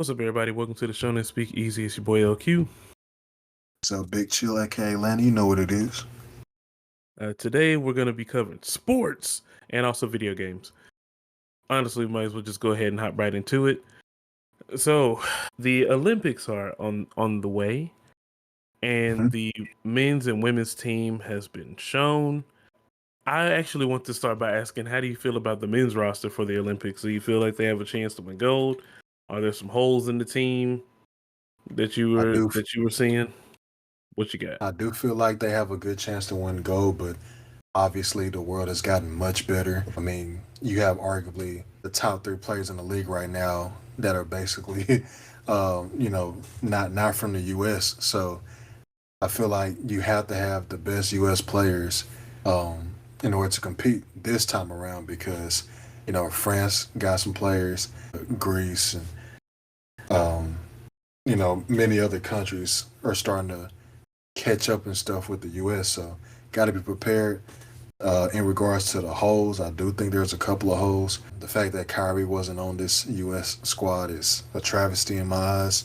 What's up, everybody? Welcome to the Show and Speak Easy. It's your boy L.Q. So Big Chill, aka Landon, you know what it is. Today, we're going to be covering sports and also video games. Honestly, we might as well just go ahead and hop right into it. So, the Olympics are on the way, and the men's and women's team has been shown. I actually want to start by asking, how do you feel about the men's roster for the Olympics? Do you feel like they have a chance to win gold? Are there some holes in the team that you were seeing? What you got? I do feel like they have a good chance to win gold, but obviously the world has gotten much better. I mean, you have arguably the top three players in the league right now that are basically, not from the U.S. So I feel like you have to have the best U.S. players in order to compete this time around because, France got some players, Greece, and many other countries are starting to catch up and stuff with the U.S. So got to be prepared. In regards to the holes, I do think there's a couple of holes. The fact that Kyrie wasn't on this U.S. squad is a travesty in my eyes.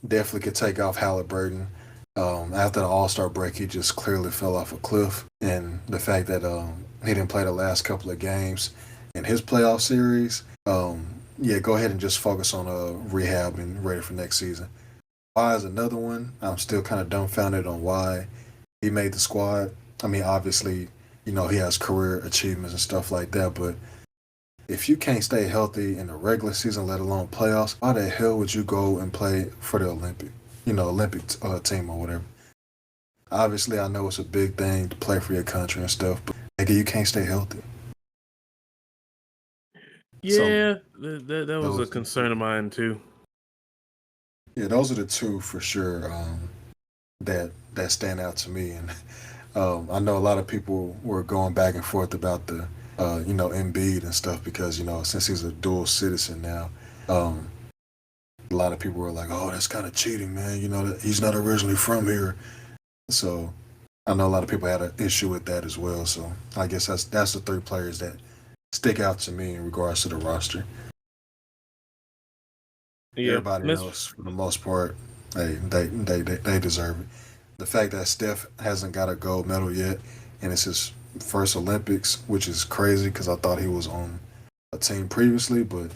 Definitely could take off Halliburton. After the All-Star break, he just clearly fell off a cliff. And the fact that he didn't play the last couple of games in his playoff series, go ahead and just focus on rehab and ready for next season. Why is another one? I'm still kind of dumbfounded on why he made the squad. I mean, obviously, he has career achievements and stuff like that, but if you can't stay healthy in the regular season, let alone playoffs, why the hell would you go and play for the Olympic team or whatever? Obviously, I know it's a big thing to play for your country and stuff, but nigga, you can't stay healthy. Yeah, that was a concern of mine too. Yeah, those are the two for sure that stand out to me. And I know a lot of people were going back and forth about the Embiid and stuff because since he's a dual citizen now, a lot of people were like, "Oh, that's kind of cheating, man." That he's not originally from here, so I know a lot of people had an issue with that as well. So I guess that's the three players that stick out to me in regards to the roster. Yeah, Everybody else, for the most part, they deserve it. The fact that Steph hasn't got a gold medal yet, and it's his first Olympics, which is crazy because I thought he was on a team previously. But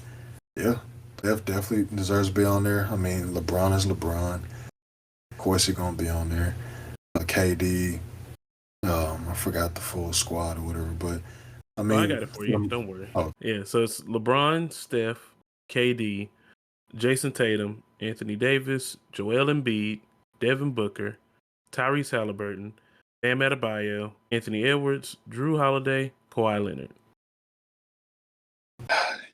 yeah, Steph definitely deserves to be on there. I mean, LeBron is LeBron. Of course, he's gonna be on there. KD. I forgot the full squad or whatever, but I mean, I got it for you. Don't worry. Oh. Yeah, so it's LeBron, Steph, KD, Jason Tatum, Anthony Davis, Joel Embiid, Devin Booker, Tyrese Halliburton, Bam Adebayo, Anthony Edwards, Drew Holiday, Kawhi Leonard.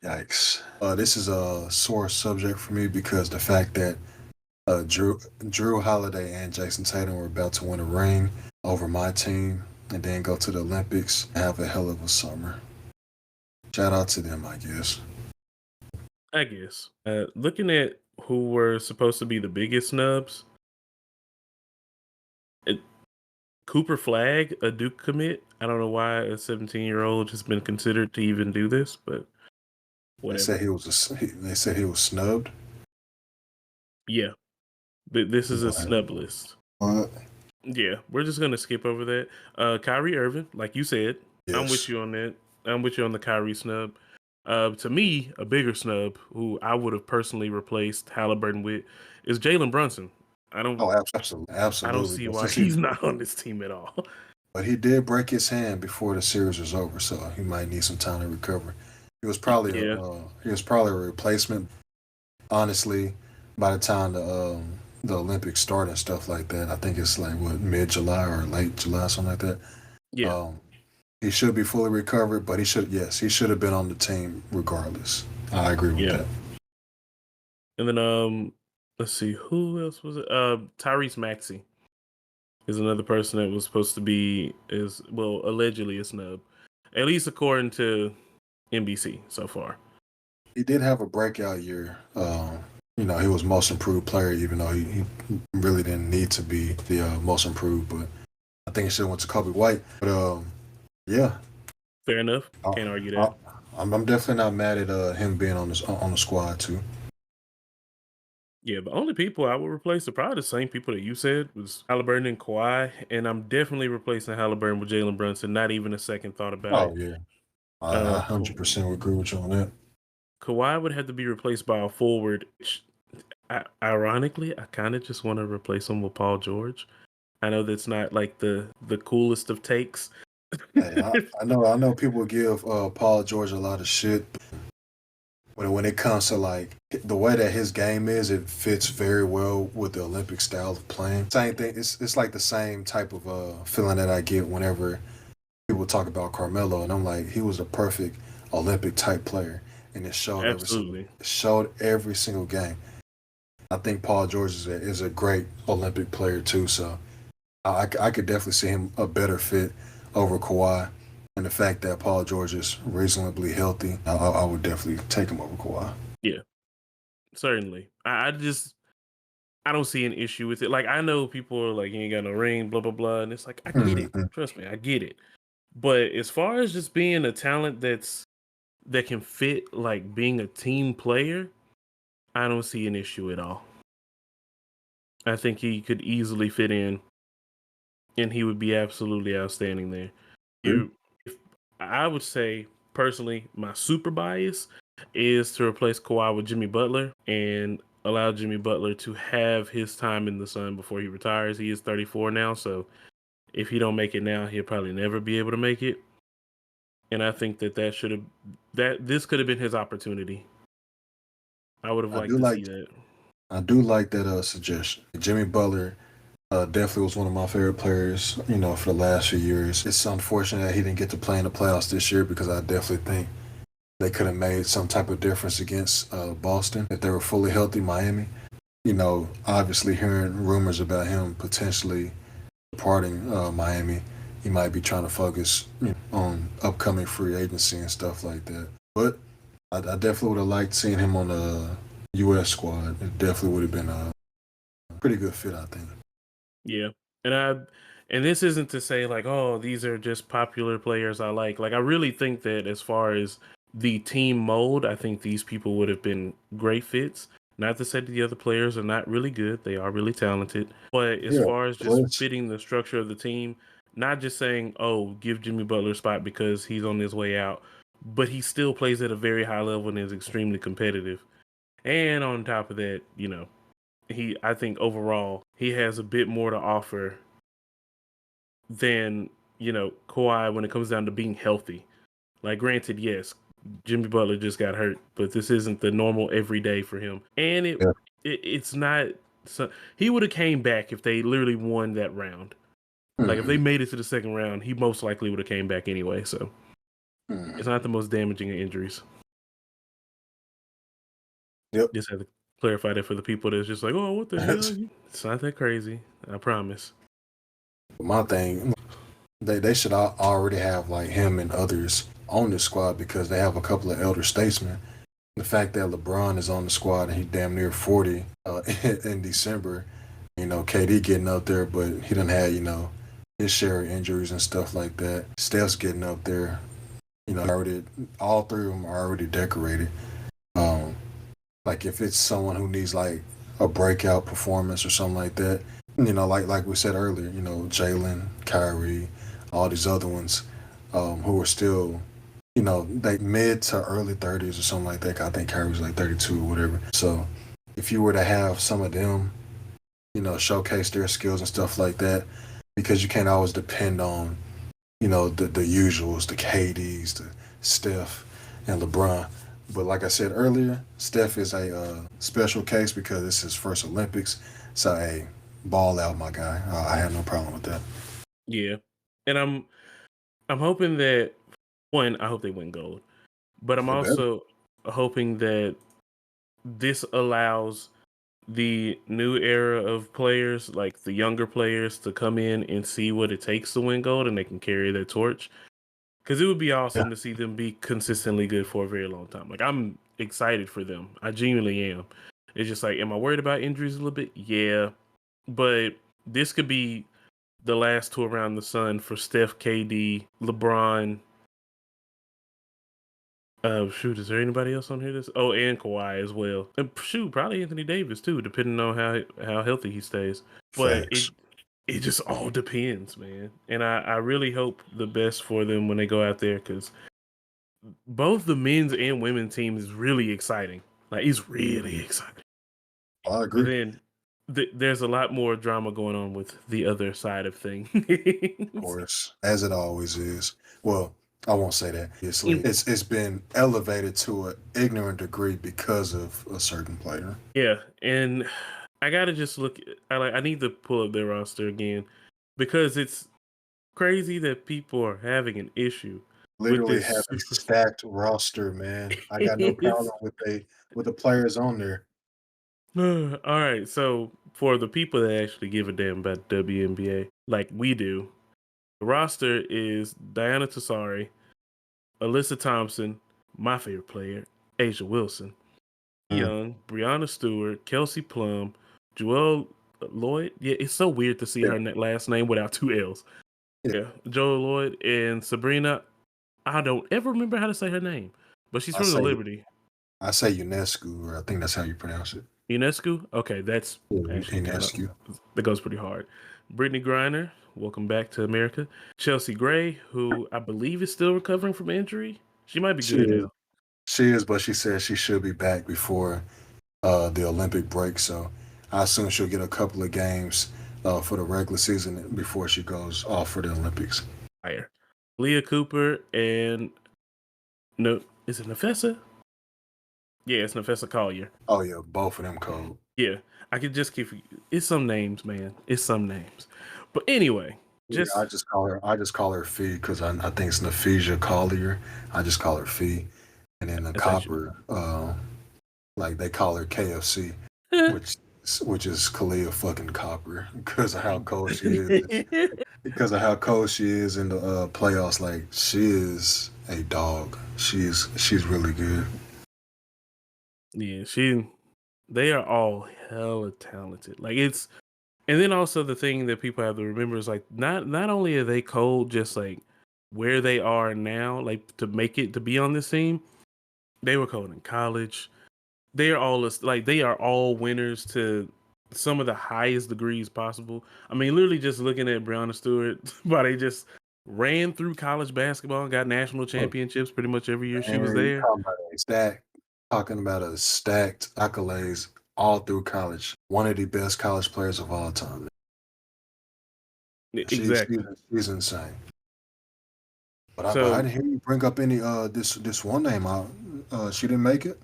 Yikes. This is a sore subject for me because the fact that Drew Holiday and Jason Tatum were about to win a ring over my team and then go to the Olympics and have a hell of a summer. Shout out to them, I guess. Looking at who were supposed to be the biggest snubs, Cooper Flag, a Duke commit. I don't know why a 17-year-old has been considered to even do this, but whatever. They said he was snubbed. Yeah, this is a snub list. What? Yeah, we're just gonna skip over that. Kyrie Irving, like you said, Yes. I'm with you on that. I'm with you on the Kyrie snub. To me, a bigger snub, who I would have personally replaced Halliburton with, is Jalen Brunson. I don't see why he's not on this team at all. But he did break his hand before the series was over, so he might need some time to recover. He was probably a replacement. Honestly, by the time the Olympics start and stuff like that, I think it's like mid-July or late July, something like that. Yeah. He should be fully recovered, but he should have been on the team regardless. I agree with that. And then let's see, who else was it? Tyrese Maxey is another person that was supposed to be allegedly a snub, at least according to NBC so far. He did have a breakout year. He was most improved player, even though he really didn't need to be the most improved. But I think he should have went to Kobe White. But yeah, fair enough. Can't argue that. I'm definitely not mad at him being on the squad too. Yeah, the only people I would replace are probably the same people that you said was Halliburton and Kawhi, and I'm definitely replacing Halliburton with Jalen Brunson. Not even a second thought about Oh it. yeah, I 100% agree with you on that. Kawhi would have to be replaced by a forward. Which, ironically, I kind of just want to replace him with Paul George. I know that's not like the coolest of takes. Hey, I know people give Paul George a lot of shit. When it comes to like the way that his game is, it fits very well with the Olympic style of playing. Same thing. It's like the same type of feeling that I get whenever people talk about Carmelo, and I'm like, he was a perfect Olympic type player, and Absolutely. it showed every single game. I think Paul George is a great Olympic player too, so I could definitely see him a better fit over Kawhi. And the fact that Paul George is reasonably healthy, I would definitely take him over Kawhi. Yeah, certainly. I don't see an issue with it. Like I know people are like, you ain't got no ring, blah blah blah, and it's like I get it. Mhm. Trust me, I get it. But as far as just being a talent that can fit like being a team player, I don't see an issue at all. I think he could easily fit in, and he would be absolutely outstanding there. Agree. You, if, I would say personally, my super bias is to replace Kawhi with Jimmy Butler and allow Jimmy Butler to have his time in the sun before he retires. He is 34 now, so if he don't make it now, he'll probably never be able to make it. And I think that should have that this could have been his opportunity. I would have I liked do to like see that. I do like that suggestion. Jimmy Butler definitely was one of my favorite players, for the last few years. It's unfortunate that he didn't get to play in the playoffs this year because I definitely think they could have made some type of difference against Boston if they were fully healthy. Miami, obviously hearing rumors about him potentially departing Miami, he might be trying to focus on upcoming free agency and stuff like that. But I definitely would have liked seeing him on the U.S. squad. It definitely would have been a pretty good fit, I think. Yeah. And and this isn't to say like, oh, these are just popular players I like. Like I really think that as far as the team mold, I think these people would have been great fits. Not to say that the other players are not really good. They are really talented. But as Yeah, far as just plus, fitting the structure of the team, not just saying, oh, give Jimmy Butler a spot because he's on his way out, but he still plays at a very high level and is extremely competitive. And on top of that, I think overall he has a bit more to offer than Kawhi when it comes down to being healthy. Like, granted, yes, Jimmy Butler just got hurt, but this isn't the normal everyday for him, and yeah. it's not. So he would have came back if they literally won that round. Like if they Mhm, made it to the second round, he most likely would have came back anyway. So it's mhm. not the most damaging of injuries. Yep. Just have to clarify that for the people that's just like, oh, what the hell? It's not that crazy. I promise. My thing, they should already have like him and others on the squad because they have a couple of elder statesmen. The fact that LeBron is on the squad and he damn near 40 in December, KD getting up there, but he done had his share of injuries and stuff like that. Steph's getting up there, already all three of them are already decorated. Um, like if it's someone who needs like a breakout performance or something like that, like we said earlier, Jalen, Kyrie, all these other ones, who are still, like mid to early 30s or something like that. I think Kyrie's like 32 or whatever. So if you were to have some of them, showcase their skills and stuff like that, because you can't always depend on, the usuals, the KDs, the Steph and LeBron. But like I said earlier, Steph is a special case because it's his first Olympics. So, hey, ball out, my guy. I have no problem with that. Yeah, and I'm hoping that one. I hope they win gold, but I'm They better. also hoping that this allows the new era of players, like the younger players, to come in and see what it takes to win gold and they can carry that torch. Because it would be Yeah. awesome to see them be consistently good for a very long time. Like, I'm excited for them. I genuinely am. It's just like, am I worried about injuries a little bit? Yeah. But this could be the last tour around the sun for Steph, KD, LeBron, Shoot, is there anybody else on here? Oh, and Kawhi as well. And shoot, probably Anthony Davis too, depending on how healthy he stays. But Facts. it just all depends, man. And I really hope the best for them when they go out there because both the men's and women's team is really exciting. Like it's really exciting. I But agree. then there's a lot more drama going on with the other side of things. Of course, as it always is. Well, I won't say that. Obviously, it's been elevated to an ignorant degree because of a certain player. Yeah, and I gotta just look. I need to pull up their roster again because it's crazy that people are having an issue with Literally have this a super. stacked roster, man. I got no problem It's with the players on there. all right. So for the people that actually give a damn about WNBA, like we do, the roster is Diana Tassari, Alyssa Thompson, my favorite player, Asia Wilson, Mm. Young, Brianna Stewart, Kelsey Plum, Joelle Lloyd. Yeah, it's so weird to see Yeah, her last name without two L's. yeah. Yeah, Joelle Lloyd and Sabrina. I don't ever remember how to say her name, but she's I from the say Liberty. I say UNESCO, or I think that's how you pronounce it. UNESCO. Okay, that's Yeah, actually kind of UNESCO. that goes pretty hard. Brittany Griner, welcome back to America. Chelsea Gray, who I believe is still recovering from injury. She might be She good is, now. she is, but she says she should be back before the Olympic break. So I assume she'll get a couple of games for the regular season before she goes off for the Olympics. Fire. Leah Cooper and no, is it Nafessa? Yeah, it's Nafessa Collier. Oh yeah, both of them cold. Yeah, I could just keep. It's some names, man. It's some names. But anyway, Yeah, just I just call her Fee because I think it's Naphesia Collier. I just call her Fee, and then the that's actually Copper, like they call her KFC, which which is Kalia fucking Copper because of how cold she is. Because of how cold she is in the playoffs, like she is a dog. She's really good. yeah, they are all hella talented. Like it's and then also the thing that people have to remember is like not only are they cold, just like where they are now, like to make it to be on this team, they were cold in college. They are all like they are all winners to some of the highest degrees possible. I mean, literally just looking at Brianna Stewart, but they just ran through college basketball and got national Look, championships pretty much every year she was man, you there. talking about a stacked accolades all through college. One of the best college players of all time. She's she's, Exactly. she's insane. But I So didn't hear you bring up any this one name out. She didn't make it.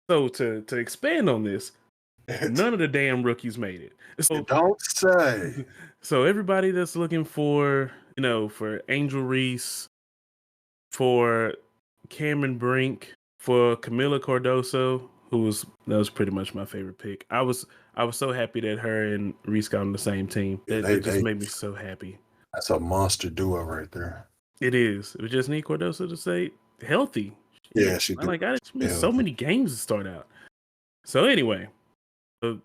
to expand on this, none of the damn rookies made it. You So don't say. so everybody that's looking for for Angel Reese, for Cameron Brink, for Camila Cardoso, that was pretty much my favorite pick. I was so happy that her and Reese got on the same team. Yeah, That just made me so happy. that's a monster duo right there. It is. We just need Cardoso to stay healthy. Yeah, Yeah, she I do. like I just missed Yeah, so many games to start out. So anyway, uh,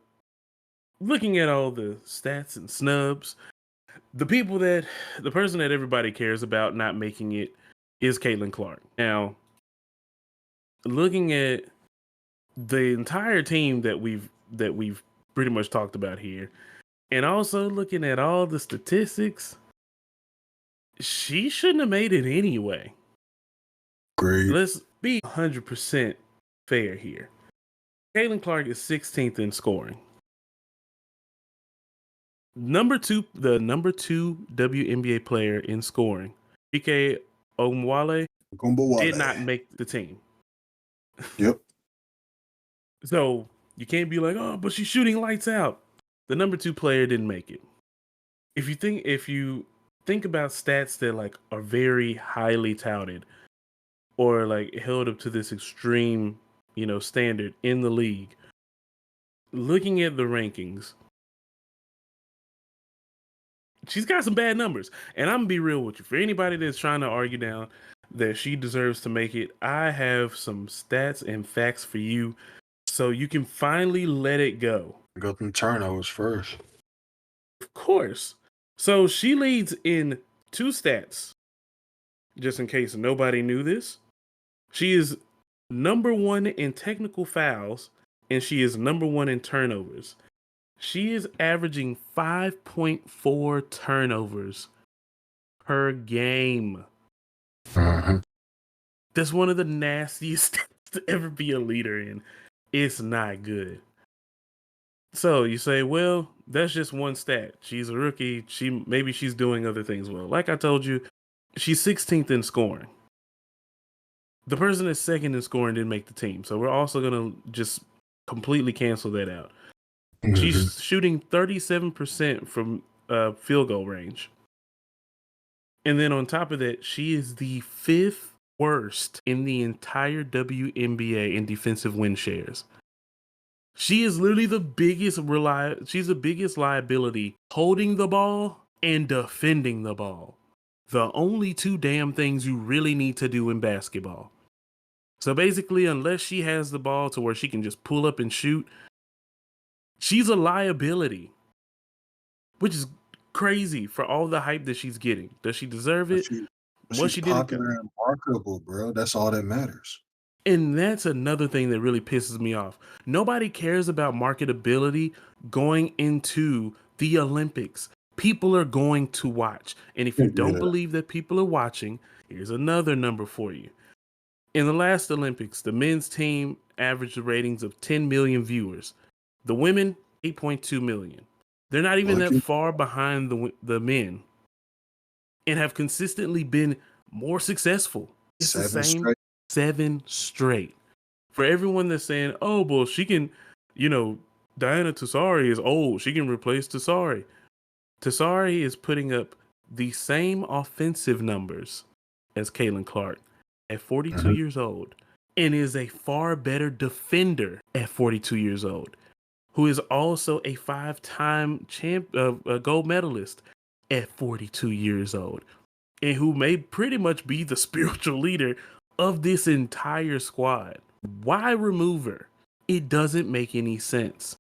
looking at all the stats and snubs, the person that everybody cares about not making it is Caitlin Clark. Now, looking at the entire team that we've pretty much talked about here, and also looking at all the statistics, she shouldn't have made it anyway. agreed. Let's be 100% fair here. Caitlin Clark is 16th in scoring. The number two WNBA player in scoring, PK Omwale, Gumbo did Wale. not make the team. Yep. So you can't be like, oh, but she's shooting lights out. The number two player didn't make it. If you think about stats that like are very highly touted or like held up to this extreme, standard in the league, looking at the rankings, she's got some bad numbers. And I'm gonna be real with you. For anybody that's trying to argue down that she deserves to make it, I have some stats and facts for you so you can finally let it go. Go from turnovers first. Of course. So she leads in two stats. Just in case nobody knew this, she is number one in technical fouls, and she is number one in turnovers. She is averaging 5.4 turnovers per game. Mhm. That's one of the nastiest stats to ever be a leader in. It's not good. So you say, well, that's just one stat. She's a rookie. Maybe she's doing other things well. Like I told you, she's 16th in scoring. The person that's second in scoring didn't make the team. So we're also gonna just completely cancel that out. Mhm. She's shooting 37% from field goal range. And then on top of that, she is the fifth worst in the entire WNBA in defensive win shares. She is literally she's the biggest liability holding the ball and defending the ball. The only two damn things you really need to do in basketball. So basically, unless she has the ball to where she can just pull up and shoot, she's a liability, which is crazy for all the hype that she's getting. Does she deserve But it? she, but Well, she's she didn't. popular and marketable, bro. That's all that matters. And that's another thing that really pisses me off. Nobody cares about marketability going into the Olympics. People are going to watch. And if you don't Yeah. believe that people are watching, here's another number for you. In the last Olympics, the men's team averaged ratings of 10 million viewers. The women, 8.2 million. They're not even Look that at far behind the men and have consistently been more successful. It's the seven same straight. 7 straight. For everyone that's saying, oh, well, she can, Diana Tassari is old. She can replace Tassari. Tassari is putting up the same offensive numbers as Caitlin Clark at 42 Mhm. years old and is a far better defender at 42 years old, who is also a 5-time gold medalist at 42 years old, and who may pretty much be the spiritual leader of this entire squad. Why remove her? It doesn't make any sense.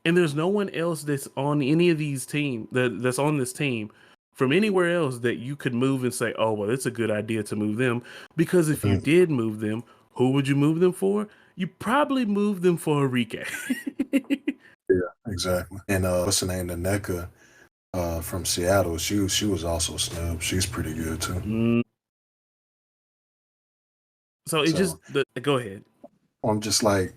And there's no one else that's on any of these that's on this team from anywhere else that you could move and say, oh, well, it's a good idea to move them. Because if you Mhm. did move them, who would you move them for? You probably move them for Enrique. Yeah, exactly. And what's her name? The NECA from Seattle. She was also snubbed. She's pretty good too. Mm, so it just So go ahead. I'm just like,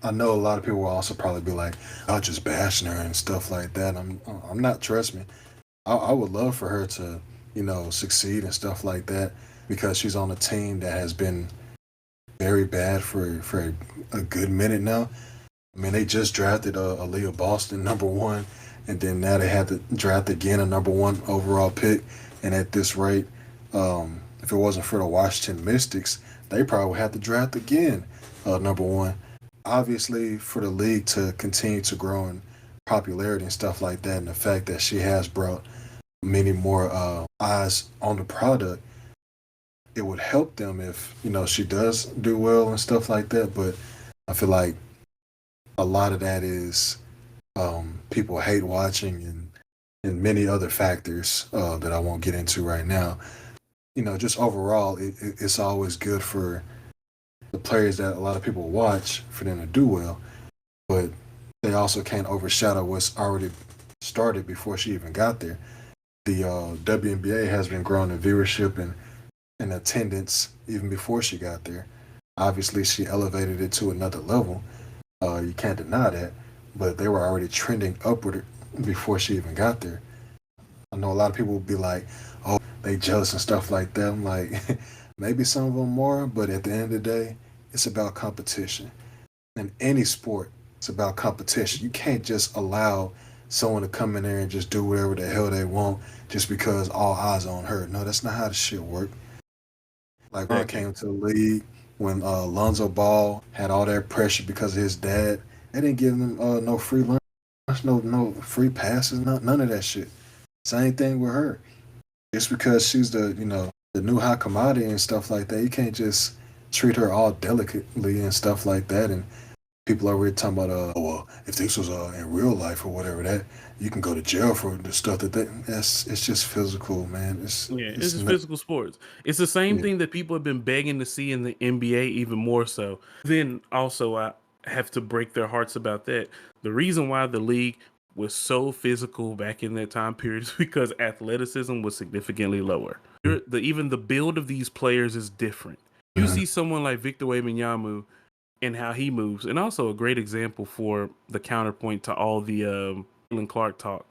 I know a lot of people will also probably be like, "I'll just bashing her and stuff like that." I'm not. Trust me, I would love for her to, succeed and stuff like that because she's on a team that has been very bad for a good minute now. I mean, they just drafted Aaliyah Boston number one, and then now they had to draft again a number one overall pick. And at this rate, if it wasn't for the Washington Mystics, they probably would have to draft again number one. Obviously, for the league to continue to grow in popularity and stuff like that, and the fact that she has brought many more eyes on the product, it would help them if she does do well and stuff like that. But I feel like a lot of that is people hate watching and many other factors that I won't get into right now. Just overall, it's always good for the players that a lot of people watch for them to do well, but they also can't overshadow what's already started before she even got there. The WNBA has been growing in viewership and attendance even before she got there. Obviously, she elevated it to another level. You can't deny that, but they were already trending upward before she even got there. I know a lot of people will be like, "Oh, they jealous and stuff like that." I'm like, maybe some of them are, but at the end of the day, it's about competition. In any sport, it's about competition. You can't just allow someone to come in there and just do whatever the hell they want just because all eyes are on her. No, that's not how the shit work. Like when I Exactly. came to the league, when Lonzo Ball had all that pressure because of his dad, they didn't give him no free lunch, no free passes, none of that shit. Same thing with her. Just because she's the new hot commodity and stuff like that, you can't just treat her all delicately and stuff like that. And People are already talking about, oh, well, if this was in real life or whatever, that you can go to jail for the stuff it's just physical, man. Yeah, it's It's just not, physical sports. It's the same yeah, thing that people have been begging to see in the NBA, even more so. Then also, I have to break their hearts about that. The reason why the league was so physical back in that time period is because athleticism was significantly lower. Even the build of these players is different. You mhm. see someone like Victor Wembanyama and how he moves, and also a great example for the counterpoint to all the Caitlin Clark talk.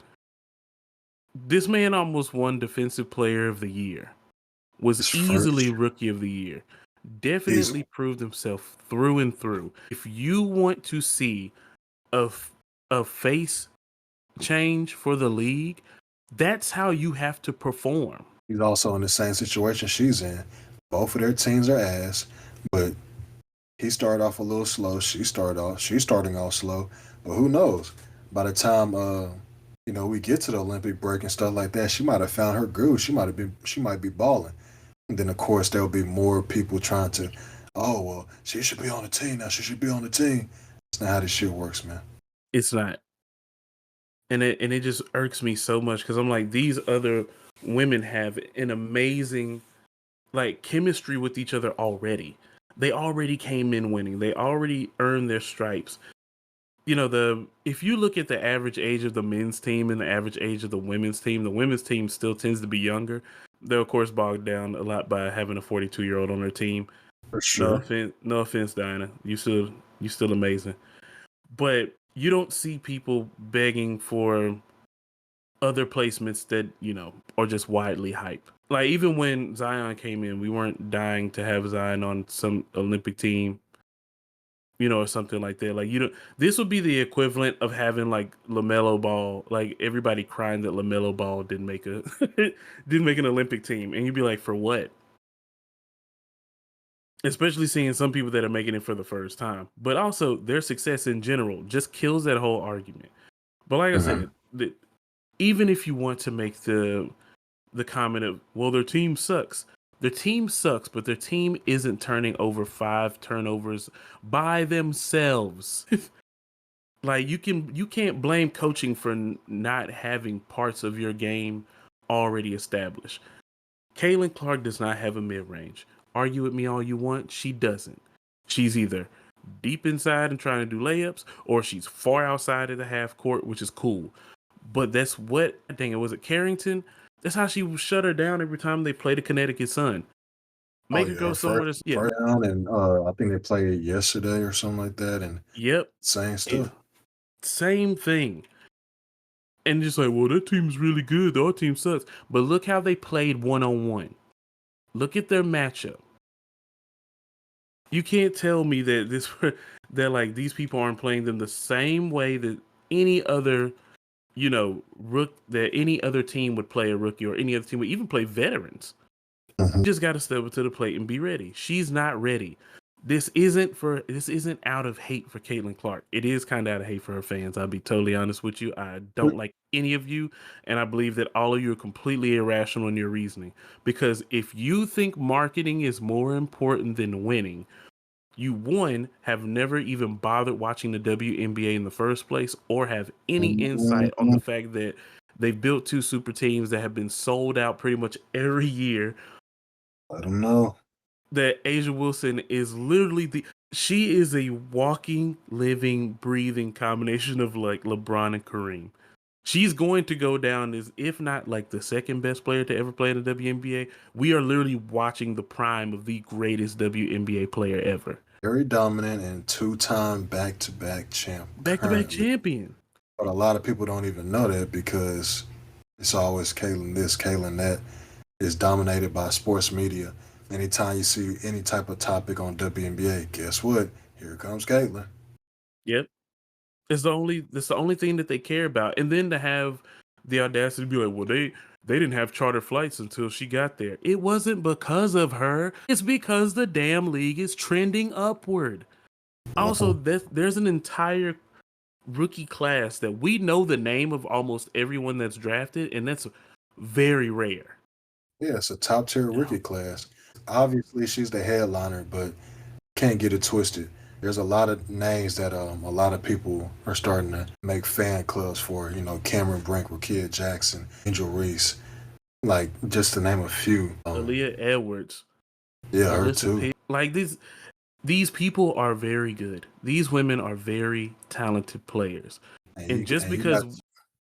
This man almost won Defensive Player of the Year, was It's easily first Rookie of the Year, easily. definitely proved himself through and through. If you want to see a, a face change for the league, that's how you have to perform. He's also in the same situation she's in. Both of their teams are ass, but he started off a little slow. She's starting off slow, but who knows? By the time we get to the Olympic break and stuff like that, she might have found her groove. She might be balling. And then of course there'll be more people trying to, oh well, she should be on the team now. She should be on the team. That's not how this shit works, man. It's not. And it just irks me so much because I'm like, these other women have an amazing like chemistry with each other already. They already came in winning. They already earned their stripes. If you look at the average age of the men's team and the average age of the women's team still tends to be younger. They're of course bogged down a lot by having a 42-year-old on their team. For No sure. offense, no offense, Diana. You still amazing. But you don't see people begging for other placements that, are just widely hype. Like even when Zion came in, we weren't dying to have Zion on some Olympic team, or something like that. Like this would be the equivalent of having like LaMelo Ball, like everybody crying that LaMelo Ball didn't make a didn't make an Olympic team, and you'd be like, for what? Especially seeing some people that are making it for the first time, but also their success in general just kills that whole argument. But like I Hmm. said, even if you want to make the comment of, well, their team sucks. Their team sucks, but their team isn't turning over 5 turnovers by themselves. Like you can't blame coaching for not having parts of your game already established. Caitlin Clark does not have a mid range. Argue with me all you want, she doesn't. She's either deep inside and trying to do layups, or she's far outside of the half court, which is cool. But that's what, dang it, was it Carrington? That's how she would shut her down every time they played the Connecticut Sun. Oh Make her yeah, go her somewhere that's, yeah. first round, and I think they played yesterday or something like that, and Yep. same Yeah. stuff. Same thing. And just like, well, that team's really good. Our team sucks. But look how they played 1-on-1. Look at their matchup. You can't tell me that that like these people aren't playing them the same way that any other, that any other team would play a rookie, or any other team would even play veterans. Hmm. Just got to step up to the plate and be ready. She's not ready. This isn't out of hate for Caitlin Clark. It is kind of out of hate for her fans. I'll be totally honest with you. I don't like any of you, and I believe that all of you are completely irrational in your reasoning. Because if you think marketing is more important than winning, you one have never even bothered watching the WNBA in the first place, or have any insight on the fact that they've built two super teams that have been sold out pretty much every year. I don't know. That Asia Wilson is literally she is a walking, living, breathing combination of like LeBron and Kareem. She's going to go down as, if not like the second best player to ever play in the WNBA. We are literally watching the prime of the greatest WNBA player ever. Very dominant and two-time back-to-back champ Back to back currently. champion. But a lot of people don't even know that because it's always Caitlyn this, Caitlyn that. Is dominated by sports media. Anytime you see any type of topic on WNBA, guess what? Here comes Caitlyn. Yep. That's the only thing that they care about. And then to have the audacity to be like, well, they didn't have charter flights until she got there. It wasn't because of her. It's because the damn league is trending upward. Also, Mhm. there's an entire rookie class that we know the name of almost everyone that's drafted, and that's very rare. Yeah, it's a top tier rookie class. Obviously, she's the headliner, but can't get it twisted. There's a lot of names that a lot of people are starting to make fan clubs for. You know, Cameron Brink, Rakia Jackson, Angel Reese, like just to name a few. Aaliyah Edwards, Yeah, her Alyssa too. P. Like these people are very good. These women are very talented players. And And you just and you because got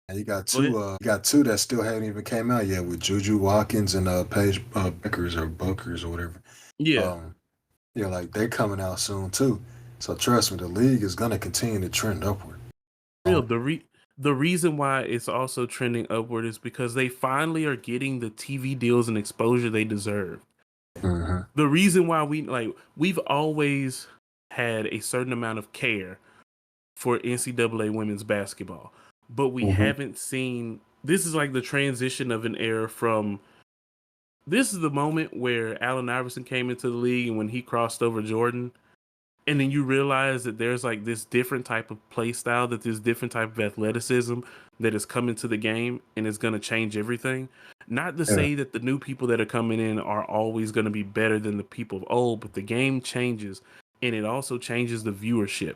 and you got go ahead. two that still haven't even came out yet with Juju Watkins and Paige Buckers or whatever. Yeah. Um, yeah, like they're coming out soon too. So trust me, the league is gonna continue to trend upward. Real the reason why it's also trending upward is because they finally are getting the TV deals and exposure they deserve. Mm-hmm. The reason why we've always had a certain amount of care for NCAA women's basketball, but we Mm-hmm. haven't seen this is like the transition of an era from this is the moment where Allen Iverson came into the league and when he crossed over Jordan, and then you realize that there's like this different type of play style, that there's different type of athleticism that is coming to the game and is going to change everything. Not to Yeah. say that the new people that are coming in are always going to be better than the people of old, but the game changes and it also changes the viewership.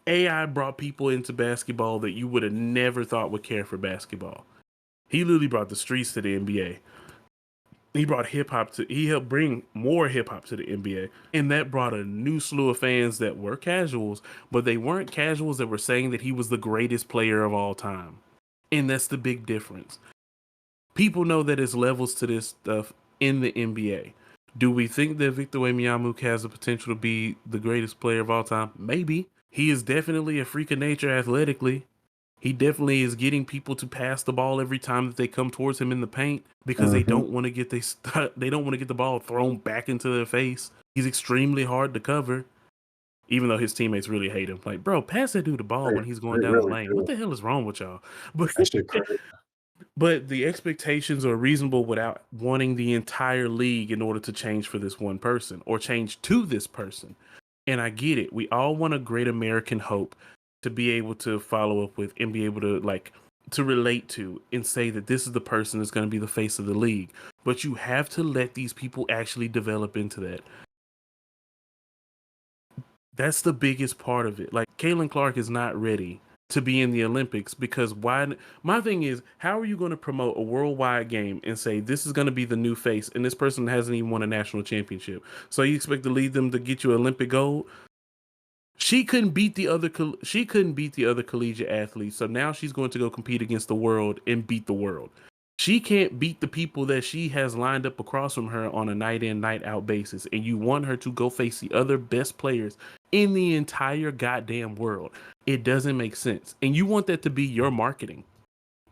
AI brought people into basketball that you would have never thought would care for basketball. He literally brought the streets to the NBA. He brought hip hop to he helped bring more hip hop to the NBA. And that brought a new slew of fans that were casuals, but they weren't casuals that were saying that he was the greatest player of all time. And that's the big difference. People know that there's levels to this stuff in the NBA. Do we think that Victor Wembanyama has the potential to be the greatest player of all time? Maybe. He is definitely a freak of nature athletically. He definitely is getting people to pass the ball every time that they come towards him in the paint because they Mm-hmm. don't want to get they don't want to get the ball thrown back into their face. He's extremely hard to cover, even though his teammates really hate him. Like, bro, pass that dude the ball when he's going They down the really lane. What do. the hell is wrong with y'all? But That shit crazy. but the expectations are reasonable without wanting the entire league in order to change for this one person or change to this person. And I get it. We all want a great American hope to be able to follow up with and be able to like to relate to and say that this is the person that's going to be the face of the league. But you have to let these people actually develop into that. That's the biggest part of it. Like Caitlin Clark is not ready to be in the Olympics because why? My thing is, how are you going to promote a worldwide game and say this is going to be the new face and this person hasn't even won a national championship? So you expect to lead them to get you Olympic gold? She couldn't beat the other. She couldn't beat the other collegiate athletes. So now she's going to go compete against the world and beat the world. She can't beat the people that she has lined up across from her on a night in, night out basis. And you want her to go face the other best players in the entire goddamn world. It doesn't make sense. And you want that to be your marketing.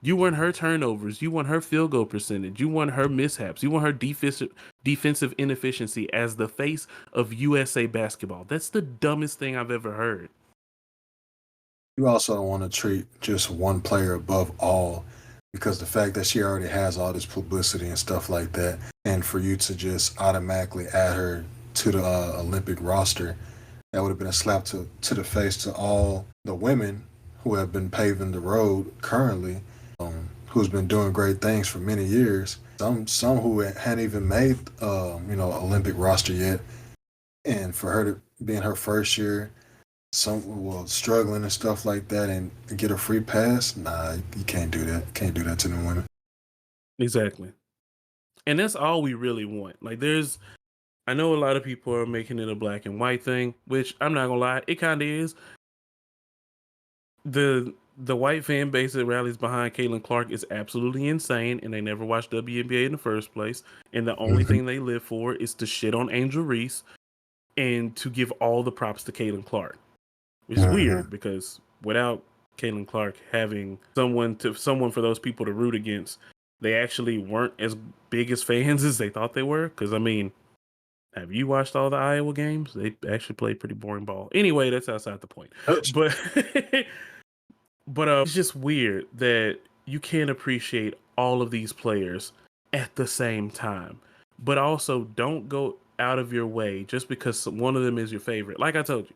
You want her turnovers. You want her field goal percentage. You want her mishaps. You want her defensive inefficiency as the face of USA basketball. That's the dumbest thing I've ever heard. You also don't want to treat just one player above all because the fact that she already has all this publicity and stuff like that, and for you to just automatically add her to the Olympic roster, that would have been a slap to the face to all the women who have been paving the road currently, who's been doing great things for many years. Some who hadn't even made Olympic roster yet, and for her to be in her first year, some struggling and stuff like that, and get a free pass. Nah, you can't do that. Can't do that to them women. Exactly. And that's all we really want. Like I know a lot of people are making it a black and white thing, which I'm not gonna lie, it kind of is. The white fan base that rallies behind Caitlin Clark is absolutely insane, and they never watched WNBA in the first place. And the only Mm-hmm. thing they live for is to shit on Angel Reese and to give all the props to Caitlin Clark, which is Mm-hmm. weird because without Caitlin Clark having someone for those people to root against, they actually weren't as big as fans as they thought they were. Because I mean, have you watched all the Iowa games? They actually played pretty boring ball. Anyway, that's outside the point. But it's just weird that you can't appreciate all of these players at the same time. But also don't go out of your way just because one of them is your favorite. Like I told you,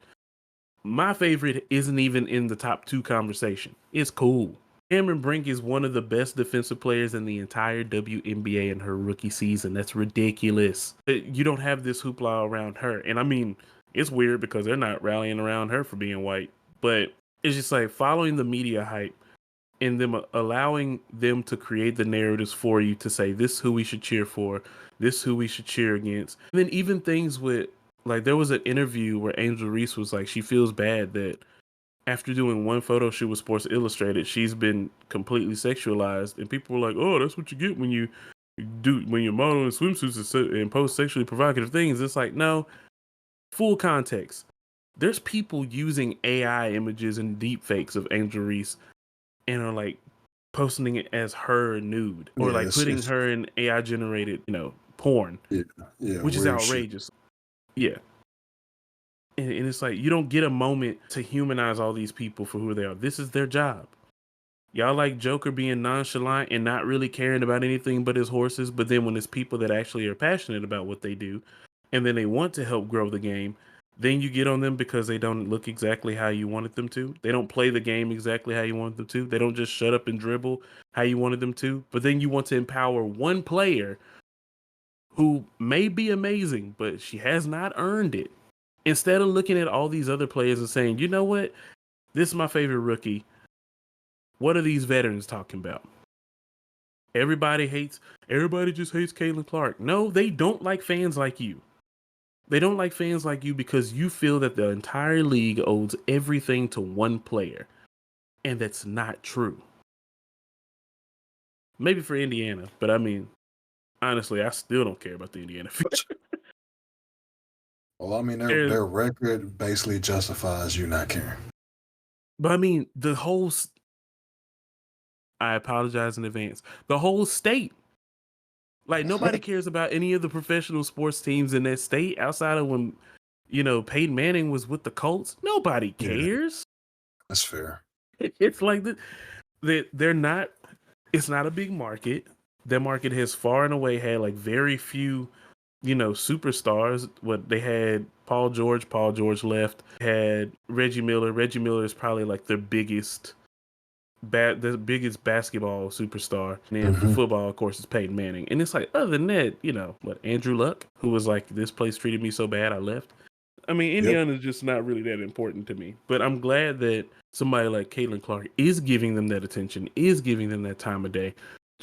my favorite isn't even in the top two conversation. It's cool. Cameron Brink is one of the best defensive players in the entire WNBA in her rookie season. That's ridiculous. You don't have this hoopla around her. And I mean, It's weird because they're not rallying around her for being white, but it's just like following the media hype and them allowing them to create the narratives for you to say this is who we should cheer for, this is who we should cheer against. And then even things with like there was an interview where Angel Reese was like she feels bad that after doing one photo shoot with Sports Illustrated, she's been completely sexualized, and people were like, "Oh, that's what you get when you do when you're modeling in swimsuits and post sexually provocative things." It's like, no, full context. There's people using AI images and deep fakes of Angel Reese and are like posting it as her nude or Yeah, like putting it's her in AI generated, porn, yeah, yeah, which is weird shit. outrageous. Yeah. And it's like you don't get a moment to humanize all these people for who they are. This is their job. Y'all like Joker being nonchalant and not really caring about anything but his horses, but then when it's people that actually are passionate about what they do and then they want to help grow the game, then you get on them because they don't look exactly how you wanted them to. They don't play the game exactly how you wanted them to. They don't just shut up and dribble how you wanted them to. But then you want to empower one player who may be amazing, but she has not earned it. Instead of looking at all these other players and saying, you know what? This is my favorite rookie. What are these veterans talking about? Everybody just hates Caitlin Clark. No, they don't like fans like you. They don't like fans like you because you feel that the entire league owes everything to one player. And that's not true. Maybe for Indiana, but I mean, honestly, I still don't care about the Indiana future. Well, I mean, And- their record basically justifies you not caring. but I mean, I apologize in advance. The whole state, like nobody cares about any of the professional sports teams in that state outside of when, Peyton Manning was with the Colts. Nobody Yeah, cares. that's fair. It's like they're not. It's not a big market. Their market has far and away had like very few, superstars. What they had Paul George. Paul George left. Had Reggie Miller. Reggie Miller is probably like their biggest the biggest basketball superstar. And then for Hmm. football, of course, it's Peyton Manning. And it's like, other than that, Andrew Luck, who was like, this place treated me so bad, I left. I mean, Yep. Indiana is just not really that important to me. But I'm glad that somebody like Caitlin Clark is giving them that attention, is giving them that time of day.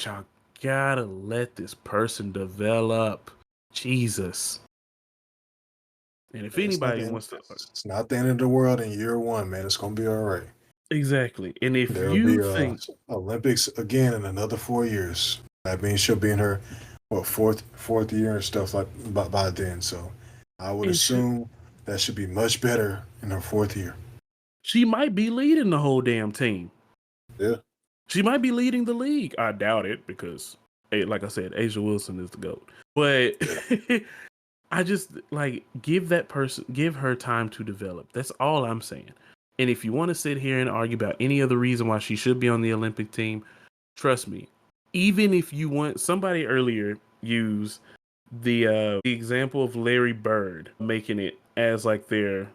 Y'all gotta let this person develop. Jesus. And if It's not anybody the end. wants to, It's not the end of the world in year one, man. It's gonna be all right. exactly. And if There'll be you think, Olympics again in another 4 years. That means she'll be in her fourth year and stuff like by then. So I would and assume that should be much better in her fourth year. she might be leading the whole damn team. Yeah. She might be leading the league. I doubt it because, like I said, Asia Wilson is the GOAT. But I just like give her time to develop. That's all I'm saying. And if you want to sit here and argue about any other reason why she should be on the Olympic team, trust me. Even if you want, somebody earlier use the example of Larry Bird making it as like their,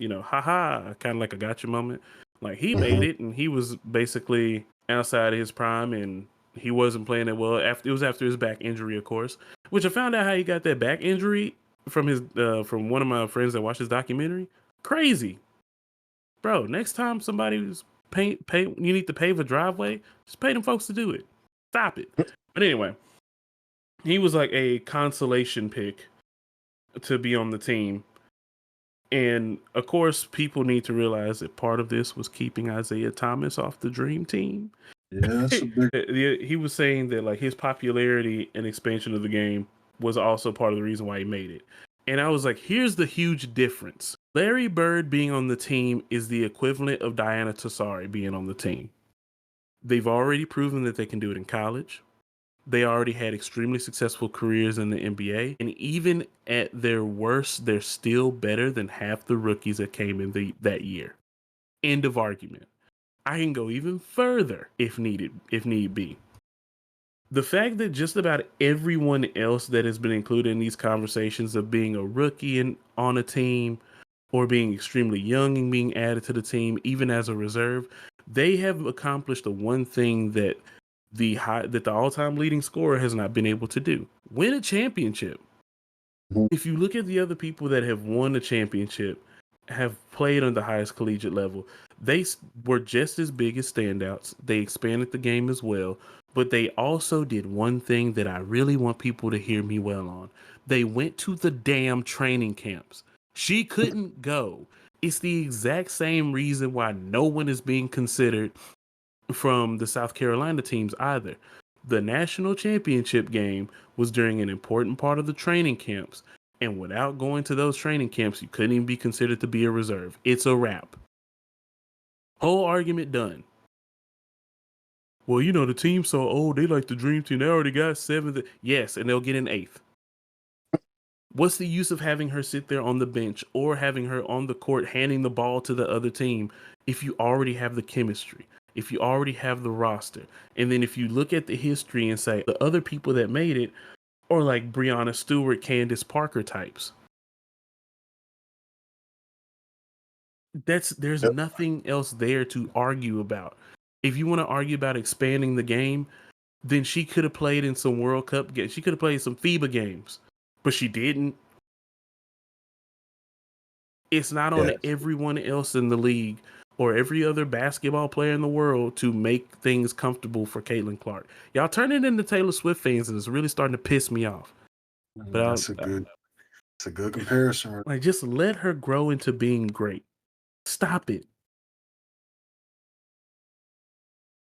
haha, kind of like a gotcha moment. Like he made Hmm. it and he was basically outside of his prime and he wasn't playing that well. After his back injury, of course, which I found out how he got that back injury from one of my friends that watched his documentary. Crazy, bro. Next time somebody's you need to pave a driveway, just pay them folks to do it. Stop it. But anyway, he was like a consolation pick to be on the team. And of course, people need to realize that part of this was keeping Isaiah Thomas off the dream team. Yeah, it's a big. He was saying that like his popularity and expansion of the game was also part of the reason why he made it. And I was like, here's the huge difference. Larry Bird being on the team is the equivalent of Diana Tassari being on the team. They've already proven that they can do it in college. They already had extremely successful careers in the NBA. And even at their worst, they're still better than half the rookies that came in that year. End of argument. I can go even further if need be. The fact that just about everyone else that has been included in these conversations of being a rookie and on a team or being extremely young and being added to the team, even as a reserve, they have accomplished the one thing that the all-time leading scorer has not been able to do: win a championship. If you look at the other people that have won a championship, have played on the highest collegiate level, they were just as big as standouts. They expanded the game as well, but they also did one thing that I really want people to hear me well on. They went to the damn training camps. She couldn't go. It's the exact same reason why no one is being considered from the South Carolina teams either. The national championship game was during an important part of the training camps, and without going to those training camps, you couldn't even be considered to be a reserve. It's a wrap. Whole argument done. Well, you know, the team's so old, they like the dream team. They already got seventh. Yes, and they'll get an eighth. What's the use of having her sit there on the bench or having her on the court handing the ball to the other team if you already have the chemistry, if you already have the roster? And then if you look at the history and say the other people that made it are like Breonna Stewart, Candace Parker types. There's Yep. nothing else there to argue about. If you want to argue about expanding the game, then she could have played in some World Cup games. She could have played some FIBA games, but she didn't. It's not on Yes. everyone else in the league or every other basketball player in the world to make things comfortable for Caitlin Clark. Y'all turn it into Taylor Swift fans, and it's really starting to piss me off. But It's a good comparison. like, just let her grow into being great. Stop it.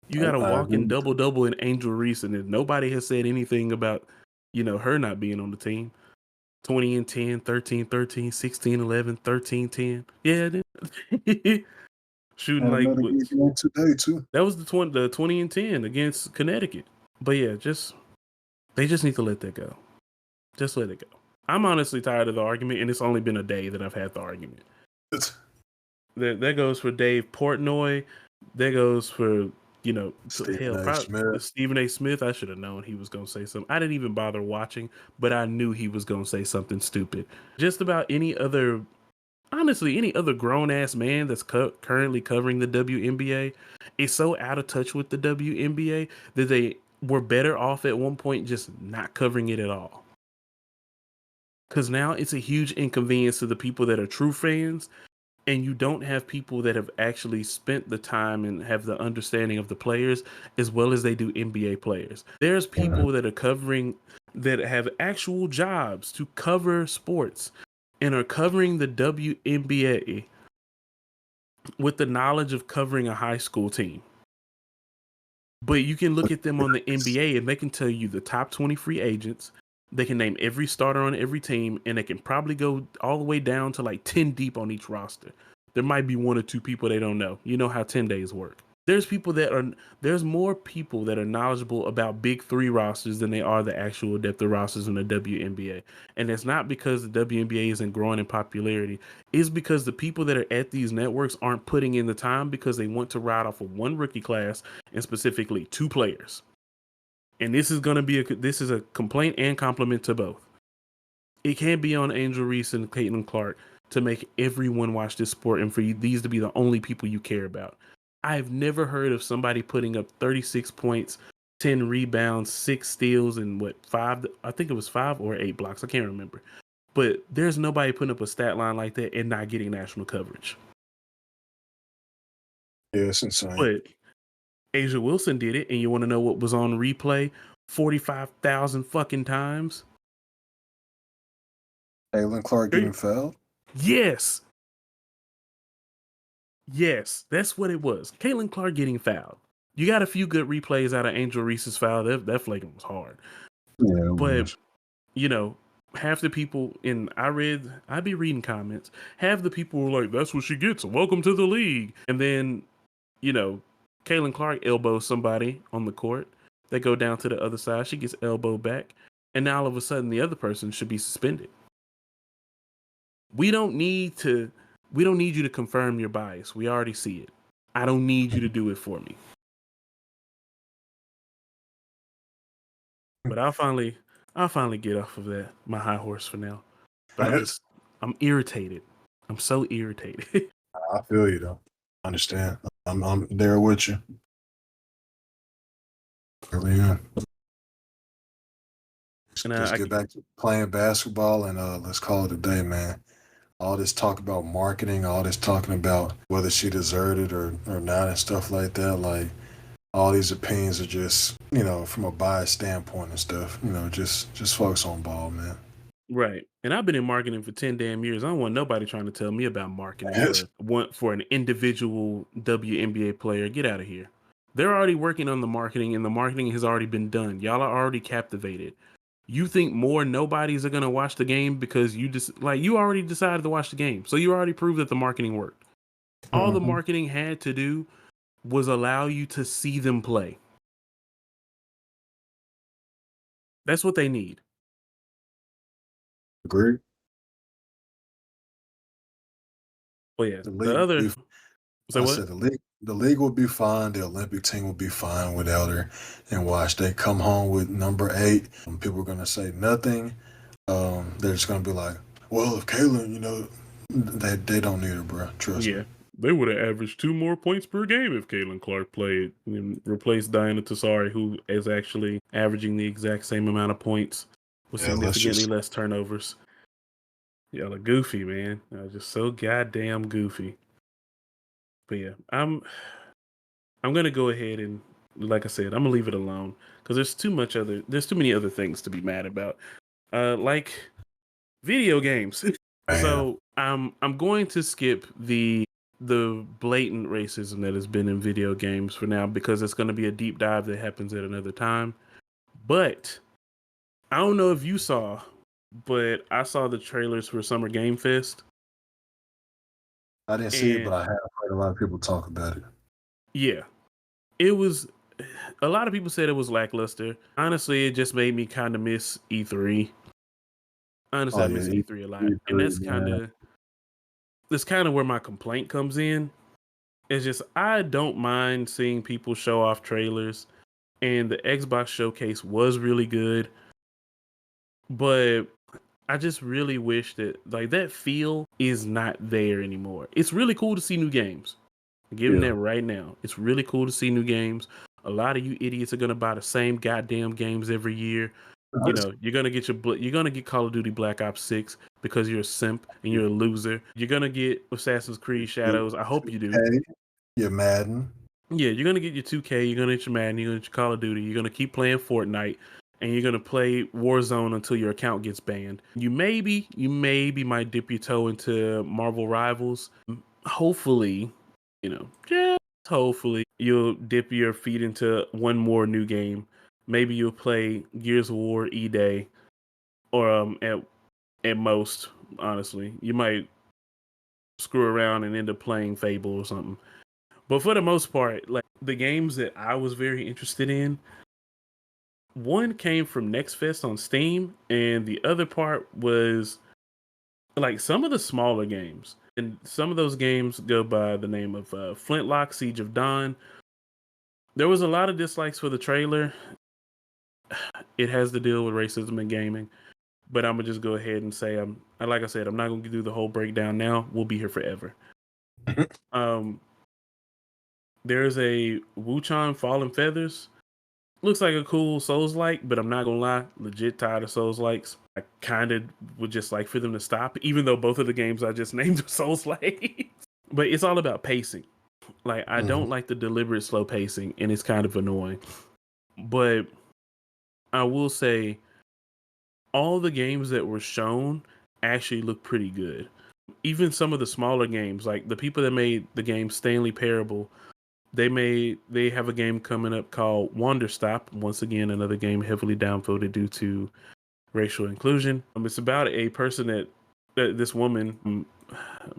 You got a I agree walking with you. double in Angel Reese, and nobody has said anything about, her not being on the team. 20 and 10, 13, 13, 16, 11, 13, 10. Yeah, shooting And like another good game today too. that was the 20 and 10 against Connecticut. But yeah, they just need to let that go. Just let it go. I'm honestly tired of the argument, and it's only been a day that I've had the argument. That goes for Dave Portnoy. That goes for Stephen A. probably Smith. Stephen A. Smith. I should have known he was going to say something. I didn't even bother watching, but I knew he was going to say something stupid. Just about honestly, any other grown ass man that's currently covering the WNBA is so out of touch with the WNBA that they were better off at one point just not covering it at all. Because now it's a huge inconvenience to the people that are true fans, and you don't have people that have actually spent the time and have the understanding of the players as well as they do NBA players. There's people that are covering, that have actual jobs to cover sports and are covering the WNBA with the knowledge of covering a high school team. But you can look at them on the NBA and they can tell you the top 20 free agents. They can name every starter on every team, and they can probably go all the way down to like 10 deep on each roster. There might be one or two people they don't know. You know how 10 days work. There's more people that are knowledgeable about big three rosters than they are the actual depth of rosters in the WNBA. And it's not because the WNBA isn't growing in popularity. It's because the people that are at these networks aren't putting in the time because they want to ride off of one rookie class and specifically two players. And this is a complaint and compliment to both. It can't be on Angel Reese and Caitlin Clark to make everyone watch this sport and for these to be the only people you care about. I've never heard of somebody putting up 36 points, 10 rebounds, 6 steals, and I think it was 5 or 8 blocks. I can't remember. But there's nobody putting up a stat line like that and not getting national coverage. Yeah, it's insane. But Asia Wilson did it, and you want to know what was on replay 45,000 fucking times? Caitlin Clark getting fouled? Yes. Yes, that's what it was. Caitlin Clark getting fouled. You got a few good replays out of Angel Reese's foul. That flagrant was hard. Yeah, it But, was. half the people I'd be reading comments. Half the people were like, that's what she gets. Welcome to the league. And then, Caitlin Clark elbows somebody on the court. They go down to the other side. She gets elbowed back. And now all of a sudden the other person should be suspended. We don't need you to confirm your bias. We already see it. I don't need you to do it for me. But I'll finally get off of my high horse for now. But I'm irritated. I'm so irritated. I feel you though. I understand. I'm there with you. Really am. And Just I get back to playing basketball and let's call it a day, man. All this talk about marketing, all this talking about whether she deserved it or not and stuff like that. Like all these opinions are just, from a biased standpoint and stuff. Just focus on ball, man. right. And I've been in marketing for 10 damn years. I don't want nobody trying to tell me about marketing Yes. for an individual WNBA player. Get out of here. They're already working on the marketing and the marketing has already been done. Y'all are already captivated. You think more nobodies are going to watch the game because you already decided to watch the game. So you already proved that the marketing worked. All the Hmm. marketing had to do was allow you to see them play. That's what they need. Agree. Well, yeah. The The league will other be say I what? said the league will be fine. The Olympic team will be fine without her. And watch, they come home with number 8. And people are gonna say nothing. They're just gonna be like, well, if Kaylin, they don't need her, bro. Trust me. Yeah. They would have averaged 2 more points per game if Caitlin Clark played and replaced Diana Tassari, who is actually averaging the exact same amount of points with Yeah, let's significantly just less turnovers. Y'all are goofy, man. Y'all just so goddamn goofy. But yeah, I'm gonna go ahead and, like I said, I'm gonna leave it alone because there's too many other things to be mad about. Like video games. man. So I'm going to skip the blatant racism that has been in video games for now because it's going to be a deep dive that happens at another time. But I don't know if you saw, but I saw the trailers for Summer Game Fest, I didn't see it, and but I have heard a lot of people talk about it. yeah, it was. A lot of people said it was lackluster. Honestly, it just made me kind of miss E3. Honestly, Oh I yeah, miss E3 a lot, and E3, man. that's kind of where my complaint comes in. It's just I don't mind seeing people show off trailers, and the Xbox showcase was really good, but I just really wish that like that feel is not there anymore. It's really cool to see new games. I'm giving Yeah. that right now. It's really cool to see new games. A lot of you idiots are gonna buy the same goddamn games every year. You know, you're gonna get Call of Duty Black Ops 6 because you're a simp and you're a loser. You're gonna get Assassin's Creed Shadows. I hope you do. Hey, you're Madden. Yeah, you're gonna get your 2K, you're gonna get your Madden, you're gonna get your Call of Duty, you're gonna keep playing Fortnite, and you're gonna play Warzone until your account gets banned. You maybe might dip your toe into Marvel Rivals. Hopefully, just hopefully you'll dip your feet into one more new game. Maybe you'll play Gears of War E-Day, or at most, honestly, you might screw around and end up playing Fable or something. But for the most part, like the games that I was very interested in, one came from Next Fest on Steam, and the other part was like some of the smaller games. And some of those games go by the name of Flintlock, Siege of Dawn. There was a lot of dislikes for the trailer. It has to deal with racism in gaming, but I'm gonna just go ahead and say like I said, I'm not gonna do the whole breakdown now. We'll be here forever. Um, there's a Wuchan Fallen Feathers. Looks like a cool Souls like, but I'm not gonna lie, legit tired of Souls likes. I kind of would just like for them to stop, even though both of the games I just named are Souls like. But it's all about pacing. Like I Hmm. don't like the deliberate slow pacing, and it's kind of annoying. But I will say, all the games that were shown actually look pretty good. Even some of the smaller games, like the people that made the game Stanley Parable, they have a game coming up called Wander Stop. Once again, another game heavily downvoted due to racial inclusion. It's about a person that this woman.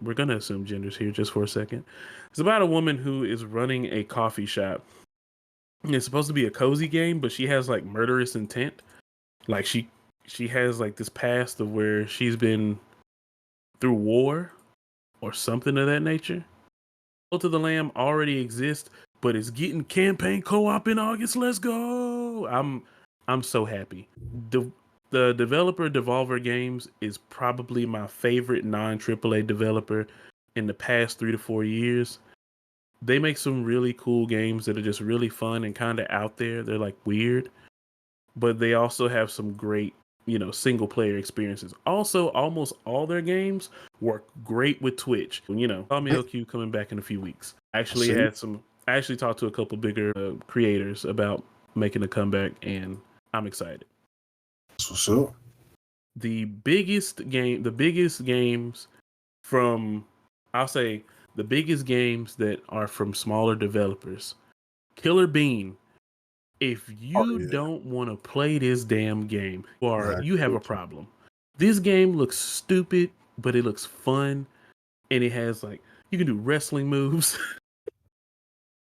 We're gonna assume genders here just for a second. It's about a woman who is running a coffee shop. It's supposed to be a cozy game, but she has like murderous intent. Like she has like this past of where she's been through war or something of that nature. Cult of the Lamb already exists, but it's getting campaign co-op in August. Let's go! I'm so happy. The developer Devolver Games is probably my favorite non AAA developer in the past 3 to 4 years. They make some really cool games that are just really fun and kind of out there. They're like weird, but they also have some great single player experiences. Also, almost all their games work great with Twitch. Landon and L.Q coming back in a few weeks. See, I actually talked to a couple bigger creators about making a comeback, and I'm excited. that's what's up. The biggest games from, I'll say, the biggest games that are from smaller developers. Killer Bean. If Oh you yeah, don't want to play this damn game, I you have agree a with you. problem. This game looks stupid, but it looks fun, and it has you can do wrestling moves.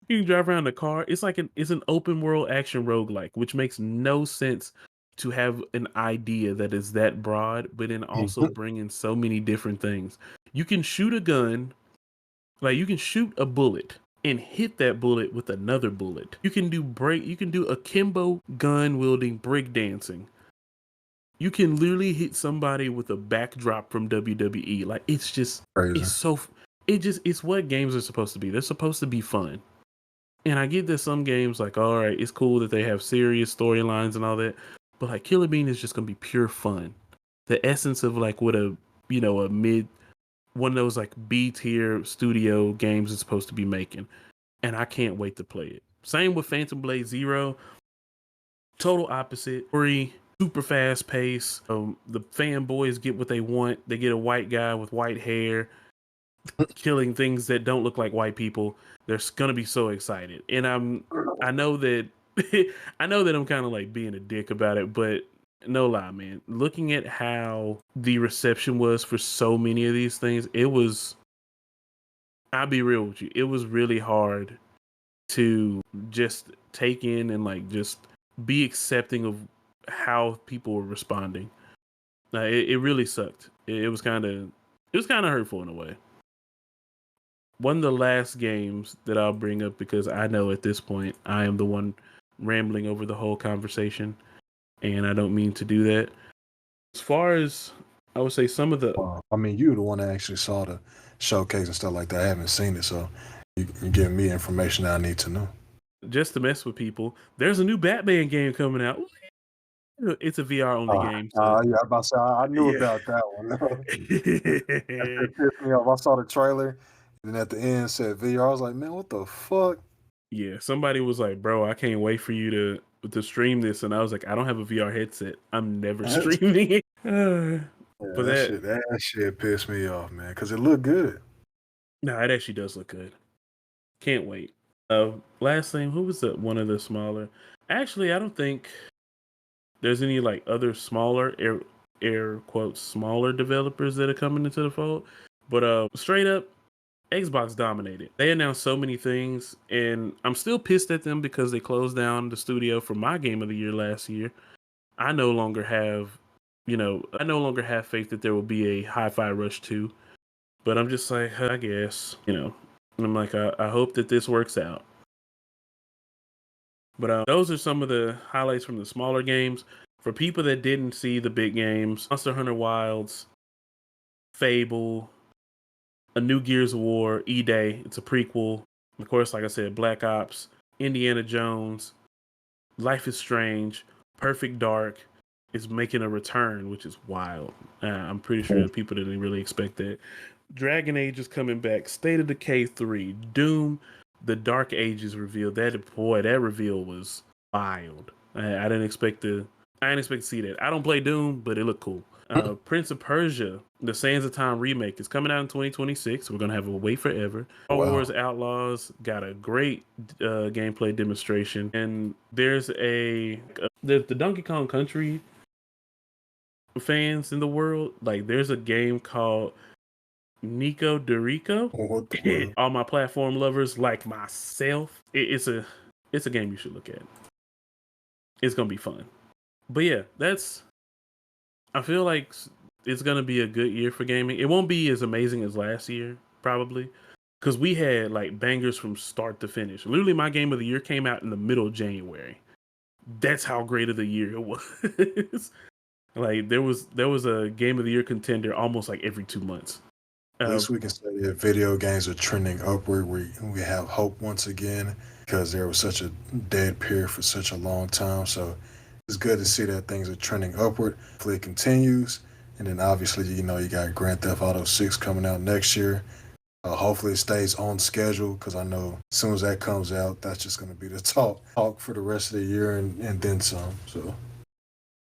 You can drive around the car. It's an open world action roguelike, which makes no sense to have an idea that is that broad, but then also Mhm. bring in so many different things. You can shoot a gun, you can shoot a bullet and hit that bullet with another bullet. You can do akimbo gun wielding break dancing. You can literally hit somebody with a backdrop from WWE. Crazy. It's so it's what games are supposed to be. They're supposed to be fun. And I get that some games, all right, it's cool that they have serious storylines and all that, but Killer Bean is just gonna be pure fun. The essence of what a mid one of those B tier studio games is supposed to be making, and I can't wait to play it. Same with Phantom Blade Zero. Total opposite. Story, super fast pace. The fanboys get what they want. They get a white guy with white hair killing things that don't look like white people. They're gonna be so excited, and I know that I know that I'm kind of being a dick about it, but no lie, man. Looking at how the reception was for so many of these things, it was. I'll be real with you. It was really hard to just take in and just be accepting of how people were responding. It really sucked. It was kind of hurtful in a way. One of the last games that I'll bring up, because I know at this point I am the one rambling over the whole conversation, and I don't mean to do that. As far as I would say, some of the I mean, you're the one that actually saw the showcase and stuff like that. I haven't seen it, so you're giving me information that I need to know. just to mess with people, there's a new Batman game coming out. It's a VR only game, so Yeah, I'm about to say, I knew yeah. about that one. That shit pissed me off. I saw the trailer, and then at the end it said VR. I was like, man, what the fuck? Yeah, somebody was like, "Bro, I can't wait for you to stream this," and I was like, "I don't have a VR headset. I'm never streaming it." Yeah, But that shit pissed me off, man, because it looked good. no, it actually does look good. Can't wait. Last thing, who was one of the smaller? Actually, I don't think there's any other smaller air quotes smaller developers that are coming into the fold. But straight up, Xbox dominated. They announced so many things, and I'm still pissed at them because they closed down the studio for my game of the year last year. I no longer have, I no longer have faith that there will be a Hi-Fi Rush 2. But I'm just like, I guess, And I'm like, I hope that this works out. But those are some of the highlights from the smaller games. For people that didn't see the big games, Monster Hunter Wilds, Fable, a new Gears of War, E-Day, it's a prequel. Of course, like I said, Black Ops, Indiana Jones, Life is Strange, Perfect Dark is making a return, which is wild. I'm pretty sure that people didn't really expect that. Dragon Age is coming back. State of Decay 3, Doom, The Dark Ages reveal. That reveal was wild. I didn't expect to see that. I don't play Doom, but it looked cool. Prince of Persia, the Sands of Time remake is coming out in 2026. We're gonna have a wait forever. Star Wow. Wars Outlaws got a great gameplay demonstration, and there's the Donkey Kong Country fans in the world. There's a game called Nico Dorico. What the world? All my platform lovers like myself, it's a game you should look at. It's gonna be fun. But yeah, I feel like it's gonna be a good year for gaming. It won't be as amazing as last year, probably, because we had bangers from start to finish. Literally, my game of the year came out in the middle of January. That's how great of the year it was. There was a game of the year contender almost every 2 months. At least we can say that video games are trending upward. We have hope once again because there was such a dead period for such a long time. So it's good to see that things are trending upward. Hopefully it continues. And then obviously, you got Grand Theft Auto 6 coming out next year. Hopefully it stays on schedule because I know as soon as that comes out, that's just going to be the talk for the rest of the year and then some. So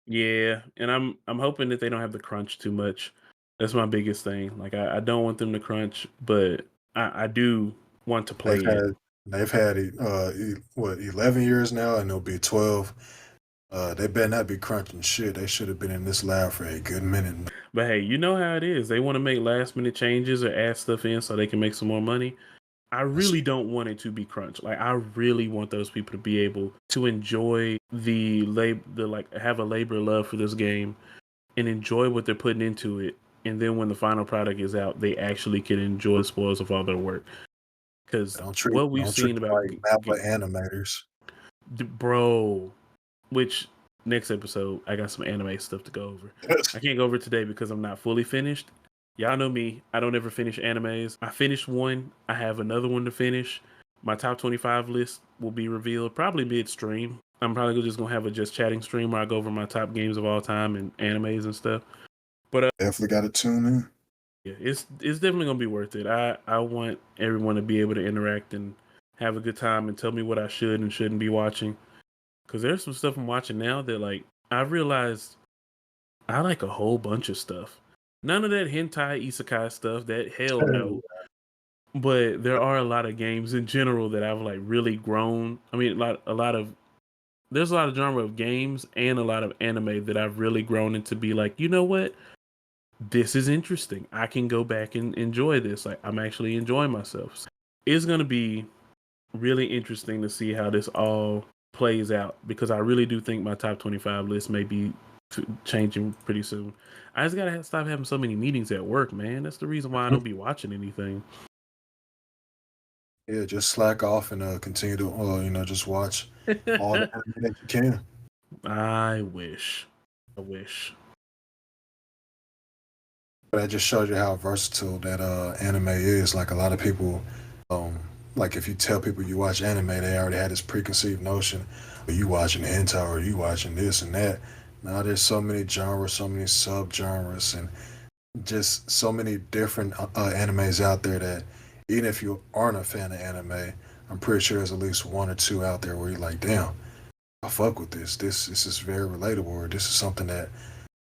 Yeah, and I'm hoping that they don't have to crunch too much. That's my biggest thing. Like I don't want them to crunch, but I do want to they've play it. had they've had 11 years now, and it'll be 12. They better not be crunching shit. They should have been in this lab for a good minute. But hey, you know how it is. They want to make last minute changes or add stuff in so they can make some more money. I really don't want it to be crunch. Like I really want those people to be able to enjoy the like have a labor of love for this game and enjoy what they're putting into it. And then when the final product is out, they actually can enjoy the spoils of all their work. Because Don't treat what we've don't treat seen them about like Mappa animators. bro, which next episode I got some anime stuff to go over. I can't go over today because I'm not fully finished. Y'all know me. I don't ever finish animes. I finished one. I have another one to finish. My top 25 list will be revealed probably mid-stream. I'm probably just gonna have a just chatting stream where I go over my top games of all time and animes and stuff. But Definitely got to tune in. yeah, it's definitely gonna be worth it. I want everyone to be able to interact and have a good time and tell me what I should and shouldn't be watching. Cause there's some stuff I'm watching now that like I realized I like a whole bunch of stuff. None of that hentai isekai stuff. That hell no. But there are a lot of games in general that I've like really grown. I mean, a lot of there's a lot of genre of games and a lot of anime that I've really grown into be like, you know what? This is interesting. I can go back and enjoy this. Like I'm actually enjoying myself. It's gonna be really interesting to see how this all plays out because I really do think my top 25 list may be changing pretty soon. I just gotta stop having so many meetings at work, man. That's the reason why I don't be watching anything. Yeah, just slack off and continue to just watch all the anime that you can. I wish. I wish. That just shows you how versatile that anime is. Like a lot of people, um, like if you tell people you watch anime, they already had this preconceived notion. Are you watching hentai or you watching this and that? Now there's so many genres, so many subgenres, and just so many different animes out there that even if you aren't a fan of anime, I'm pretty sure there's at least one or two out there where you're like, damn, I fuck with this. This is very relatable, or this is something that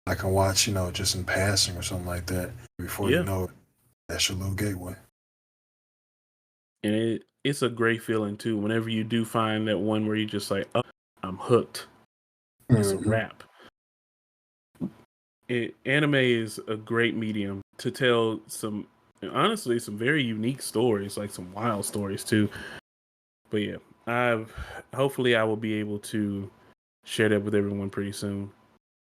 I can watch, just in passing or something like that. Before you Yeah. know it, that's your little gateway. And it's a great feeling too. Whenever you do find that one where you just like, oh, I'm hooked. It's a Hmm. wrap. Anime is a great medium to tell some honestly some very unique stories, like some wild stories too. But yeah, I've hopefully I will be able to share that with everyone pretty soon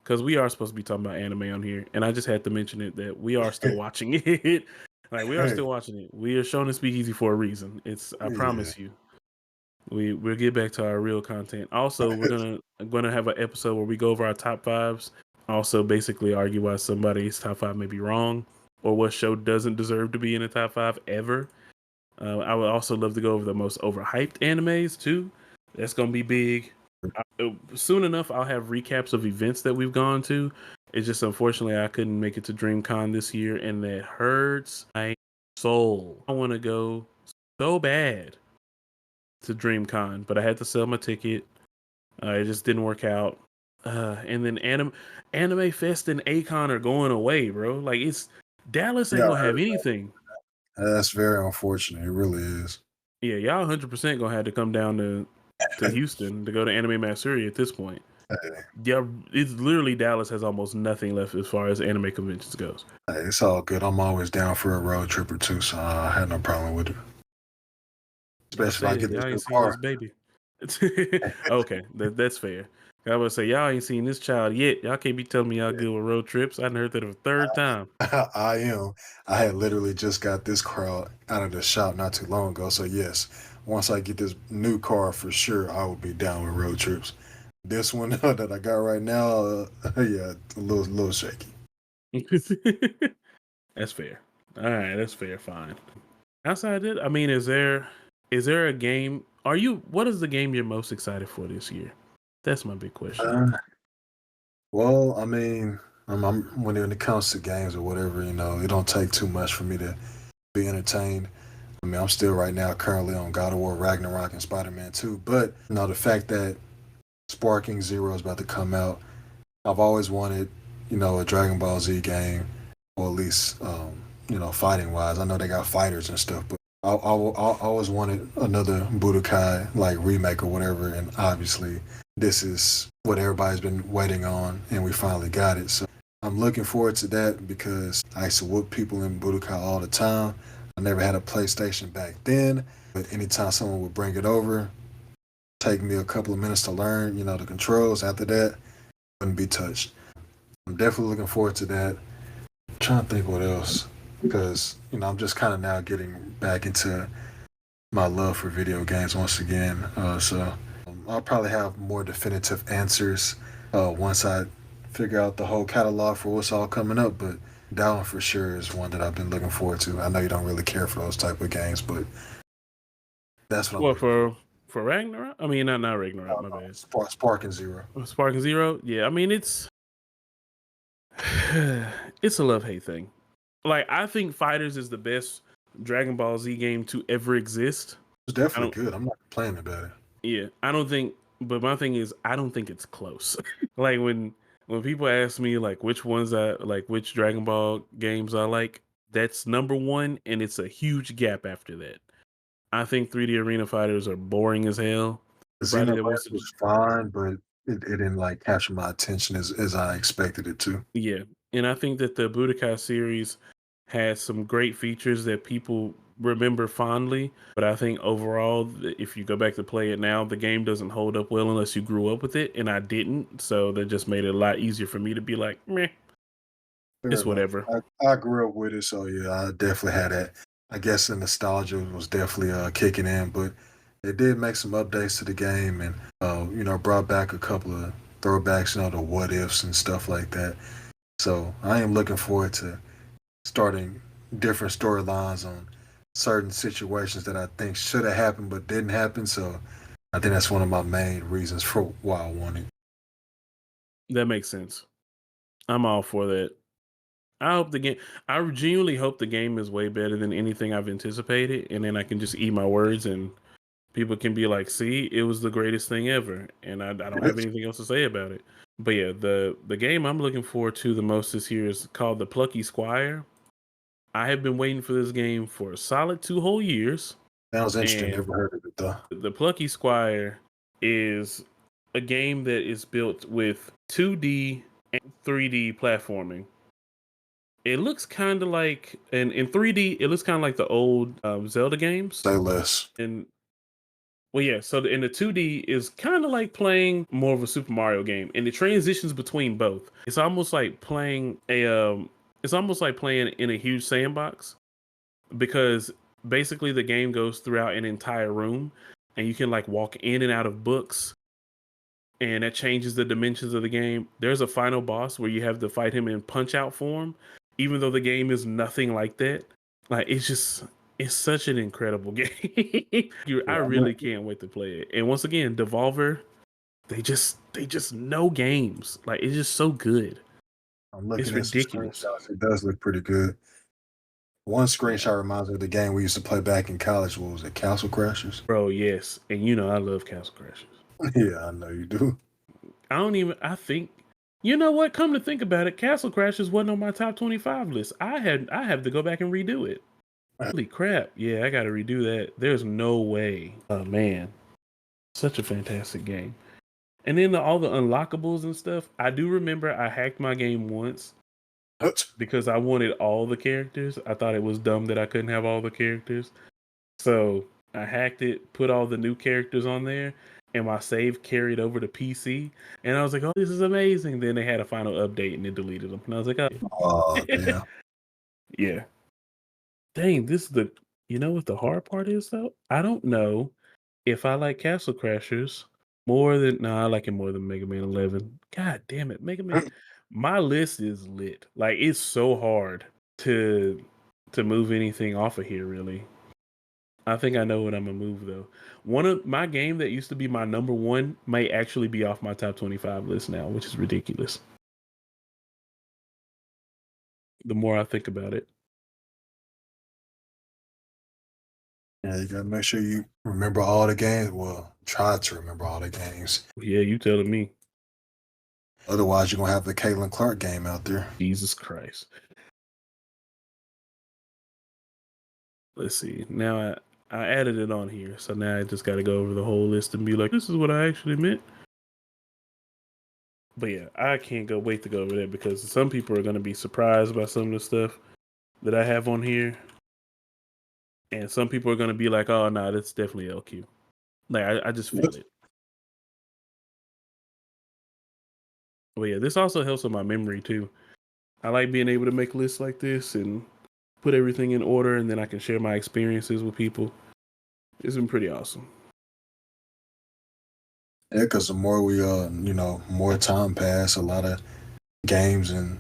because we are supposed to be talking about anime on here, and I just had to mention it that we are still watching it. Like we are Hey, still watching it. We are showing to speak easy for a reason. It's I yeah. promise you. We'll get back to our real content. Also, we're gonna have an episode where we go over our top fives. Also, basically argue why somebody's top five may be wrong, or what show doesn't deserve to be in the top five ever. I would also love to go over the most overhyped animes too. That's gonna be big. Soon enough, I'll have recaps of events that we've gone to. It's just unfortunately I couldn't make it to DreamCon this year, and that hurts my soul. I want to go so bad to DreamCon, but I had to sell my ticket. It just didn't work out. And then Anime Fest and Acon are going away, bro. Like it's Dallas ain't Yeah, I gonna have heard anything. that. That's very unfortunate. It really is. Yeah, y'all 100% gonna have to come down to Houston to go to Anime Matsuri at this point. Hey, Yeah, it's literally Dallas has almost nothing left as far as anime conventions goes. hey, it's all good. I'm always down for a road trip or two, so I had no problem with it. I Especially if I say get this y'all new ain't seen this car. baby. Okay, that's fair. I would say y'all ain't seen this child yet. Y'all can't be telling me y'all good with road trips. I done heard that a third time. I am. I had literally just got this car out of the shop not too long ago. So yes, once I get this new car, for sure I will be down with road trips. This one that I got right now, yeah, a little shaky. That's fair. All right, that's fair. Fine. Outside it, I mean, is there a game? Are you? What is the game you're most excited for this year? That's my big question. Well, I mean, when it comes to games or whatever, it don't take too much for me to be entertained. I mean, I'm still right now currently on God of War Ragnarok and Spider-Man 2, but the fact that Sparking Zero is about to come out, I've always wanted, a Dragon Ball Z game, or at least, fighting wise. I know they got fighters and stuff, but I always wanted another Budokai like remake or whatever, and obviously this is what everybody's been waiting on, and we finally got it. So I'm looking forward to that because I used to whoop people in Budokai all the time. I never had a PlayStation back then, but anytime someone would bring it over, take me a couple of minutes to learn, the controls. After that, wouldn't be touched. I'm definitely looking forward to that. I'm trying to think what else because I'm just kind of now getting back into my love for video games once again. So I'll probably have more definitive answers once I figure out the whole catalog for what's all coming up. But that one for sure is one that I've been looking forward to. I know you don't really care for those type of games, but that's what I'm Well, looking for. for Ragnarok, I mean not Ragnarok, my bad. Spark and Zero. Sparking Zero, yeah. I mean it's it's a love hate thing. Like I think Fighters is the best Dragon Ball Z game to ever exist. It's I don't. definitely good. I'm not complaining about it. Yeah, I don't think. But my thing is, I don't think it's close. Like when people ask me like which ones I like, which Dragon Ball games I like, that's number one, and it's a huge gap after that. I think 3D Arena Fighters are boring as hell. Everybody that wants Xenoblade to was just fine, but it didn't like capture my attention as I expected it to. yeah, and I think that the Budokai series has some great features that people remember fondly. But I think overall, if you go back to play it now, the game doesn't hold up well unless you grew up with it, and I didn't. So that just made it a lot easier for me to be like, meh, Fair it's enough. whatever. I grew up with it, so yeah, I definitely had that. I guess the nostalgia was definitely kicking in, but it did make some updates to the game and brought back a couple of throwbacks, the what ifs and stuff like that. So I am looking forward to starting different storylines on certain situations that I think should have happened but didn't happen. So I think that's one of my main reasons for why I want it. That makes sense. I'm all for that. I hope the game. I genuinely hope the game is way better than anything I've anticipated, and then I can just eat my words and people can be like, "See, it was the greatest thing ever," and I don't It have is. anything else to say about it. But yeah, the game I'm looking forward to the most this year is called The Plucky Squire. I have been waiting for this game for a solid 2 whole years, Sounds interesting. and Never heard of it though. The Plucky Squire is a game that is built with 2D and 3D platforming. It looks kind of like, and in 3D, it looks kind of like the old Zelda games. Say less. And well, yeah. So in the 2D is kind of like playing more of a Super Mario game, and the transitions between both. It's almost like playing a. It's almost like playing in a huge sandbox because basically the game goes throughout an entire room, and you can like walk in and out of books, and that changes the dimensions of the game. There's a final boss where you have to fight him in Punch Out form, even though the game is nothing like that. Like it's such an incredible game. I Yeah, really can't wait to play it. And once again, Devolver, they just know games. Like it's just so good. I'm It's looking at some ridiculous, screenshots. It does look pretty good. One screenshot reminds me of the game we used to play back in college. What was it? Castle Crashers? bro. Yes, and you know I love Castle Crashers. Yeah, I know you do. I don't even. I think. You know what? Come to think about it, Castle Crashers wasn't on my top 25 list. I have to go back and redo it. Holy crap! Yeah, I got to redo that. There's no way. Oh man, such a fantastic game. And then all the unlockables and stuff. I do remember I hacked my game once because I wanted all the characters. I thought it was dumb that I couldn't have all the characters. So I hacked it, put all the new characters on there, and my save carried over to PC. And I was like, "Oh, this is amazing!" Then they had a final update and it deleted them, and I was like, "Oh, Oh, damn. yeah, dang, this is the." You know what the hard part is though? I don't know if I like Castle Crashers more than no, I like it more than Mega Man 11. God damn it, Mega Man! My list is lit. Like it's so hard to move anything off of here. Really, I think I know what I'm gonna move though. One of my game that used to be my number one may actually be off my top 25 list now, which is ridiculous. the more I think about it. Yeah, you gotta make sure you remember all the games. Well, try to remember all the games. Yeah, you telling me. Otherwise, you're gonna have the Caitlin Clark game out there. Jesus Christ. Let's see. Now I added it on here, so now I just got to go over the whole list and be like, this is what I actually meant. But yeah, I can't wait to go over that because some people are going to be surprised by some of the stuff that I have on here, and some people are going to be like, "Oh no, that's definitely L.Q." Like I just feel it. But yeah, this also helps with my memory too. I like being able to make lists like this and put everything in order, and then I can share my experiences with people. It's been pretty awesome. Yeah, because the more we, more time pass, a lot of games and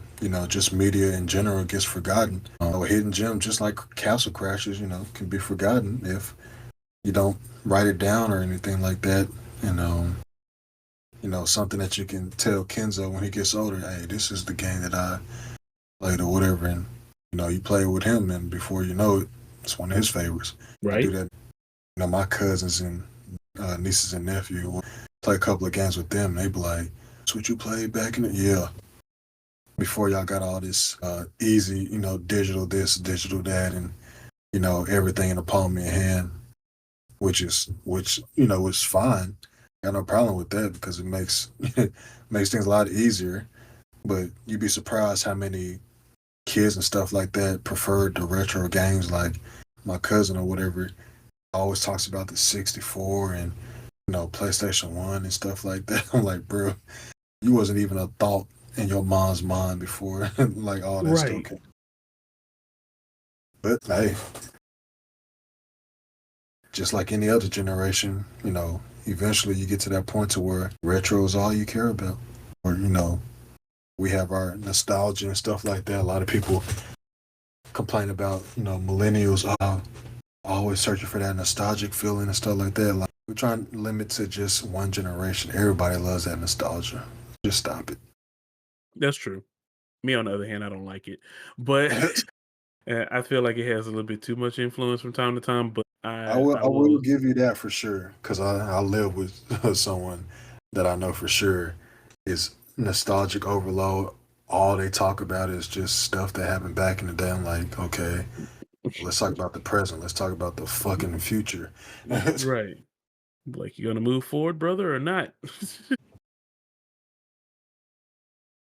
just media in general gets forgotten. A hidden gem, just like Castle Crashers, can be forgotten if you don't write it down or anything like that. And something that you can tell Kenzo when he gets older, hey, this is the game that I played or whatever, and you play with him, and before you know it, it's one of his favorites. I do Right? that. My cousins and nieces and nephew will play a couple of games with them, and they be like, "That's what you played back in the yeah." Before y'all got all this easy, digital this, digital that, and everything in the palm of your hand, which fine. Got no problem with that because it makes makes things a lot easier. But you'd be surprised how many kids and stuff like that preferred the retro games. Like my cousin or whatever always talks about the 64 and PlayStation 1 and stuff like that. I'm like, bro, you wasn't even a thought in your mom's mind before like all that stuff Right. came. But hey, just like any other generation, eventually you get to that point to where retro is all you care about. Or, we have our nostalgia and stuff like that. A lot of people complain about, millennials always searching for that nostalgic feeling and stuff like that. Like we're trying to limit to just one generation. Everybody loves that nostalgia. Just stop it. That's true. Me, on the other hand, I don't like it, but I feel like it has a little bit too much influence from time to time. But I I will will. give you that for sure because I live with someone that I know for sure is nostalgic overload. All they talk about is just stuff that happened back in the day. I'm like, okay, let's talk about the present. Let's talk about the fucking future. Right. Like, you gonna move forward, brother, or not?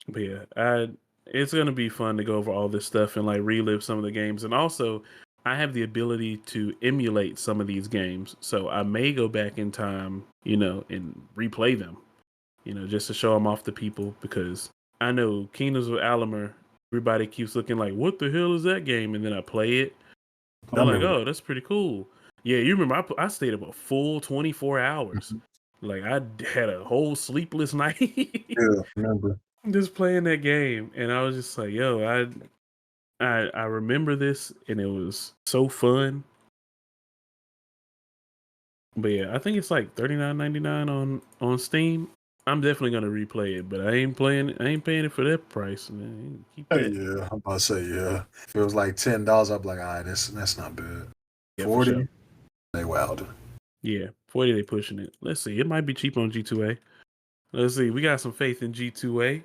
But yeah, it's gonna be fun to go over all this stuff and like relive some of the games. And also, I have the ability to emulate some of these games, so I may go back in time, and replay them, just to show them off to people because I know Kingdoms of Alamur. Everybody keeps looking like, "What the hell is that game?" And then I play it. I They're like, remember "Oh, that's pretty cool." Yeah, you remember I stayed up a full 24 hours. that. Like I had a whole sleepless night Yeah, remember. just playing that game, and I was just like, "Yo, I remember this, and it was so fun." But yeah, I think it's like 39.99 on Steam. I'm definitely gonna replay it, but I ain't playing. I ain't paying it for that price. Man, keep Hey, that. yeah, I'm about to say yeah. If it was like $10, I'd be like, all right, that's not bad. Yeah, for sure. 40, they wild. Yeah, 40 they pushing it. Let's see. It might be cheap on G2A. Let's see. We got some faith in G2A.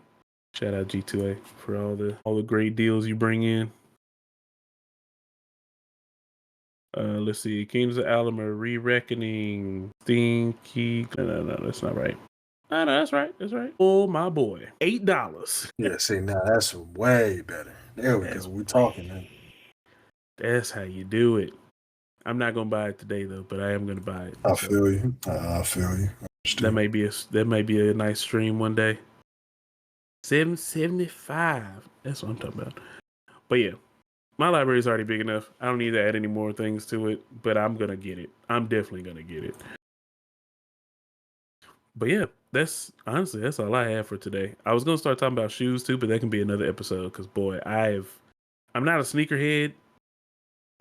Shout out G2A for all the great deals you bring in. Let's see. Kings of Alamur, Re-Reckoning, Stinky. No, that's not right. No, that's right. That's right. Oh, my boy. $8. Yeah, see now that's way better. There we go. That's We way. talking man. That's how you do it. I'm not gonna buy it today though, but I am gonna buy it. I So feel you. I feel you. Understand. that may be a nice stream one day. 775. That's what I'm talking about. But yeah, my library is already big enough. I don't need to add any more things to it, but I'm gonna get it. I'm definitely gonna get it. But yeah, that's all I have for today. I was gonna start talking about shoes too, but that can be another episode because boy, I'm not a sneakerhead,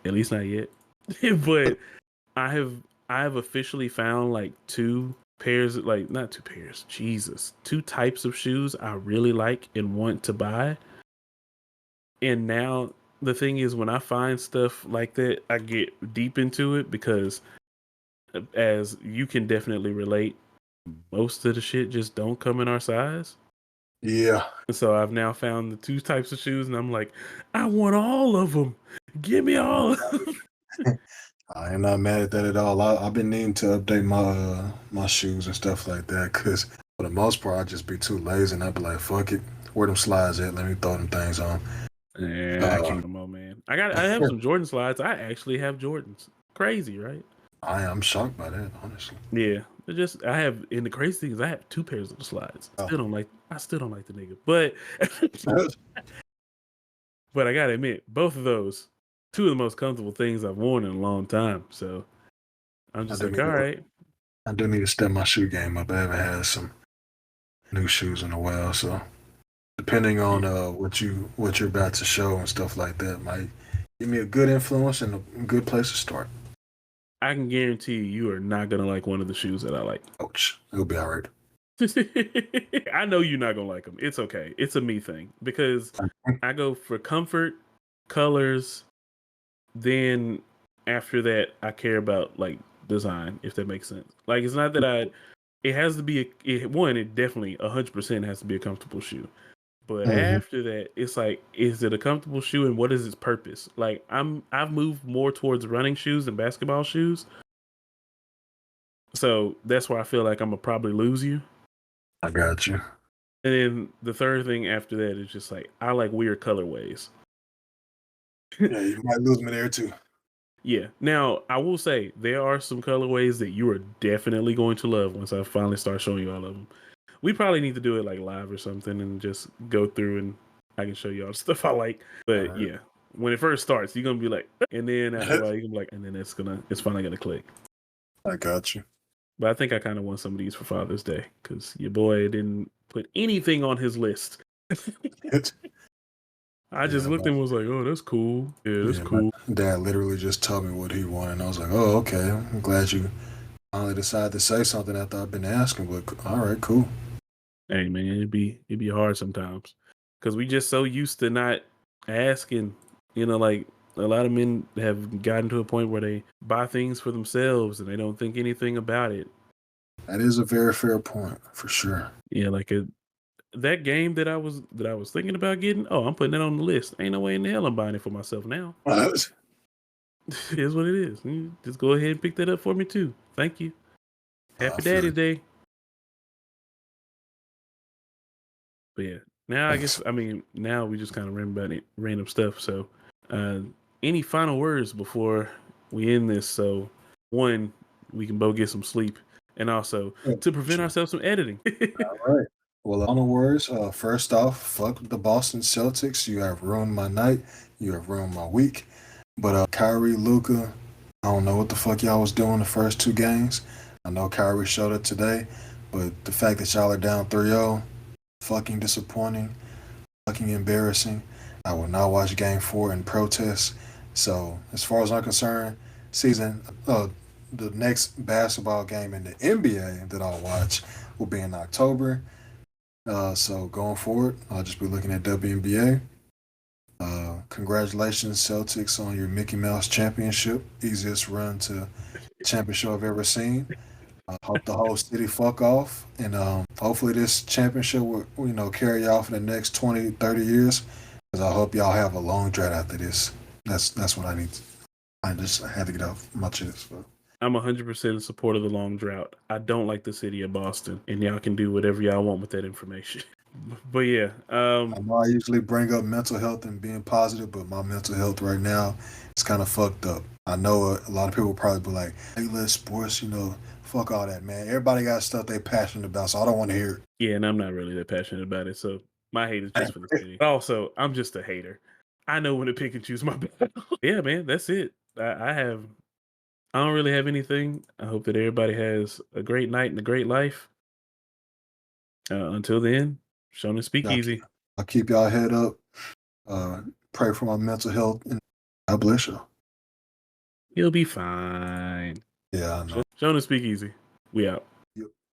at least not yet. But I have I have officially found like two pairs, like not two pairs, Jesus, two types of shoes I really like and want to buy. And now the thing is, when I find stuff like that, I get deep into it because, as you can definitely relate, most of the shit just don't come in our size. Yeah. So I've now found the two types of shoes, and I'm like, I want all of them. Give me all of them. I am not mad at that at all. I've been needing to update my shoes and stuff like that because for the most part I just be too lazy and I'd be like, fuck it, where them slides at? Let me throw them things on. Yeah, I can't no more, man. I have some Jordan slides. I actually have Jordans. Crazy, right? I am shocked by that, honestly. Yeah. I have, and the crazy thing is I have two pairs of the slides. Oh. I still don't like the nigga. But but I gotta admit, both of those, two of the most comfortable things I've worn in a long time. So I'm just like, all right. I do need to step my shoe game up. I haven't had some new shoes in a while, so depending on what you're about to show and stuff like that might give me a good influence and a good place to start. I can guarantee you are not gonna like one of the shoes that I like. Ouch. It'll be all right. I know you're not gonna like them. It's okay. It's a me thing because I go for comfort, colors. Then after that, I care about like design, if that makes sense. Like it's not that it has to be it definitely 100% has to be a comfortable shoe. But after that, it's like, is it a comfortable shoe and what is its purpose? Like I've moved more towards running shoes than basketball shoes. So that's why I feel like I'm gonna probably lose you. I got you. And then the third thing after that is just like I like weird colorways. Yeah, you might lose me there too. Yeah. Now I will say there are some colorways that you are definitely going to love once I finally start showing you all of them. We probably need to do it like live or something and just go through and I can show you all the stuff I like. But Right. yeah, when it first starts, you're gonna be like, and then after a while, you're gonna be like, and then it's finally gonna click. I got you. But I think I kind of want some of these for Father's Day because your boy didn't put anything on his list. I just looked and was like, oh, that's cool. Yeah, that's cool. My dad literally just told me what he wanted, and I was like, oh, okay. I'm glad you finally decided to say something after I've been asking, but all right, cool. Hey man, it'd be hard sometimes because we just so used to not asking. You know, like a lot of men have gotten to a point where they buy things for themselves and they don't think anything about it. That is a very fair point for sure. Yeah, like that game that I was thinking about getting. Oh, I'm putting it on the list. Ain't no way in the hell I'm buying it for myself now. It is what it is. You just go ahead and pick that up for me too. Thank you. Happy Daddy's Day. But yeah, now I guess now we just kind of remember about random stuff. So, any final words before we end this? So, one, we can both get some sleep, and also to prevent ourselves from editing. All right. Well, final words. First off, fuck the Boston Celtics. You have ruined my night. You have ruined my week. But Kyrie, Luka, I don't know what the fuck y'all was doing the first two games. I know Kyrie showed it today, but the fact that y'all are down 3-0, fucking disappointing, fucking embarrassing. I will not watch Game 4 in protest. So, as far as I'm concerned, the next basketball game in the NBA that I'll watch will be in October. So going forward, I'll just be looking at WNBA. Congratulations, Celtics, on your Mickey Mouse championship. Easiest run to championship I've ever seen. I hope the whole city fuck off. And hopefully this championship will carry off in the next 20, 30 years. Because I hope y'all have a long drought after this. That's what I need. I just had to get off my chest. But. I'm 100% in support of the long drought. I don't like the city of Boston, and y'all can do whatever y'all want with that information. But yeah, I know I usually bring up mental health and being positive, but my mental health right now is kind of fucked up. I know a lot of people will probably be like, "Hey, let sports, fuck all that, man. Everybody got stuff they passionate about, so I don't want to hear it." Yeah, and I'm not really that passionate about it, so my hate is just for the city. Also, I'm just a hater. I know when to pick and choose my battle. Yeah, man, that's it. I don't really have anything. I hope that everybody has a great night and a great life. Until then, Shonen Speakeasy. I'll keep y'all head up. Pray for my mental health, and God bless you. You'll be fine. Yeah, I know. Shonen Speakeasy. We out.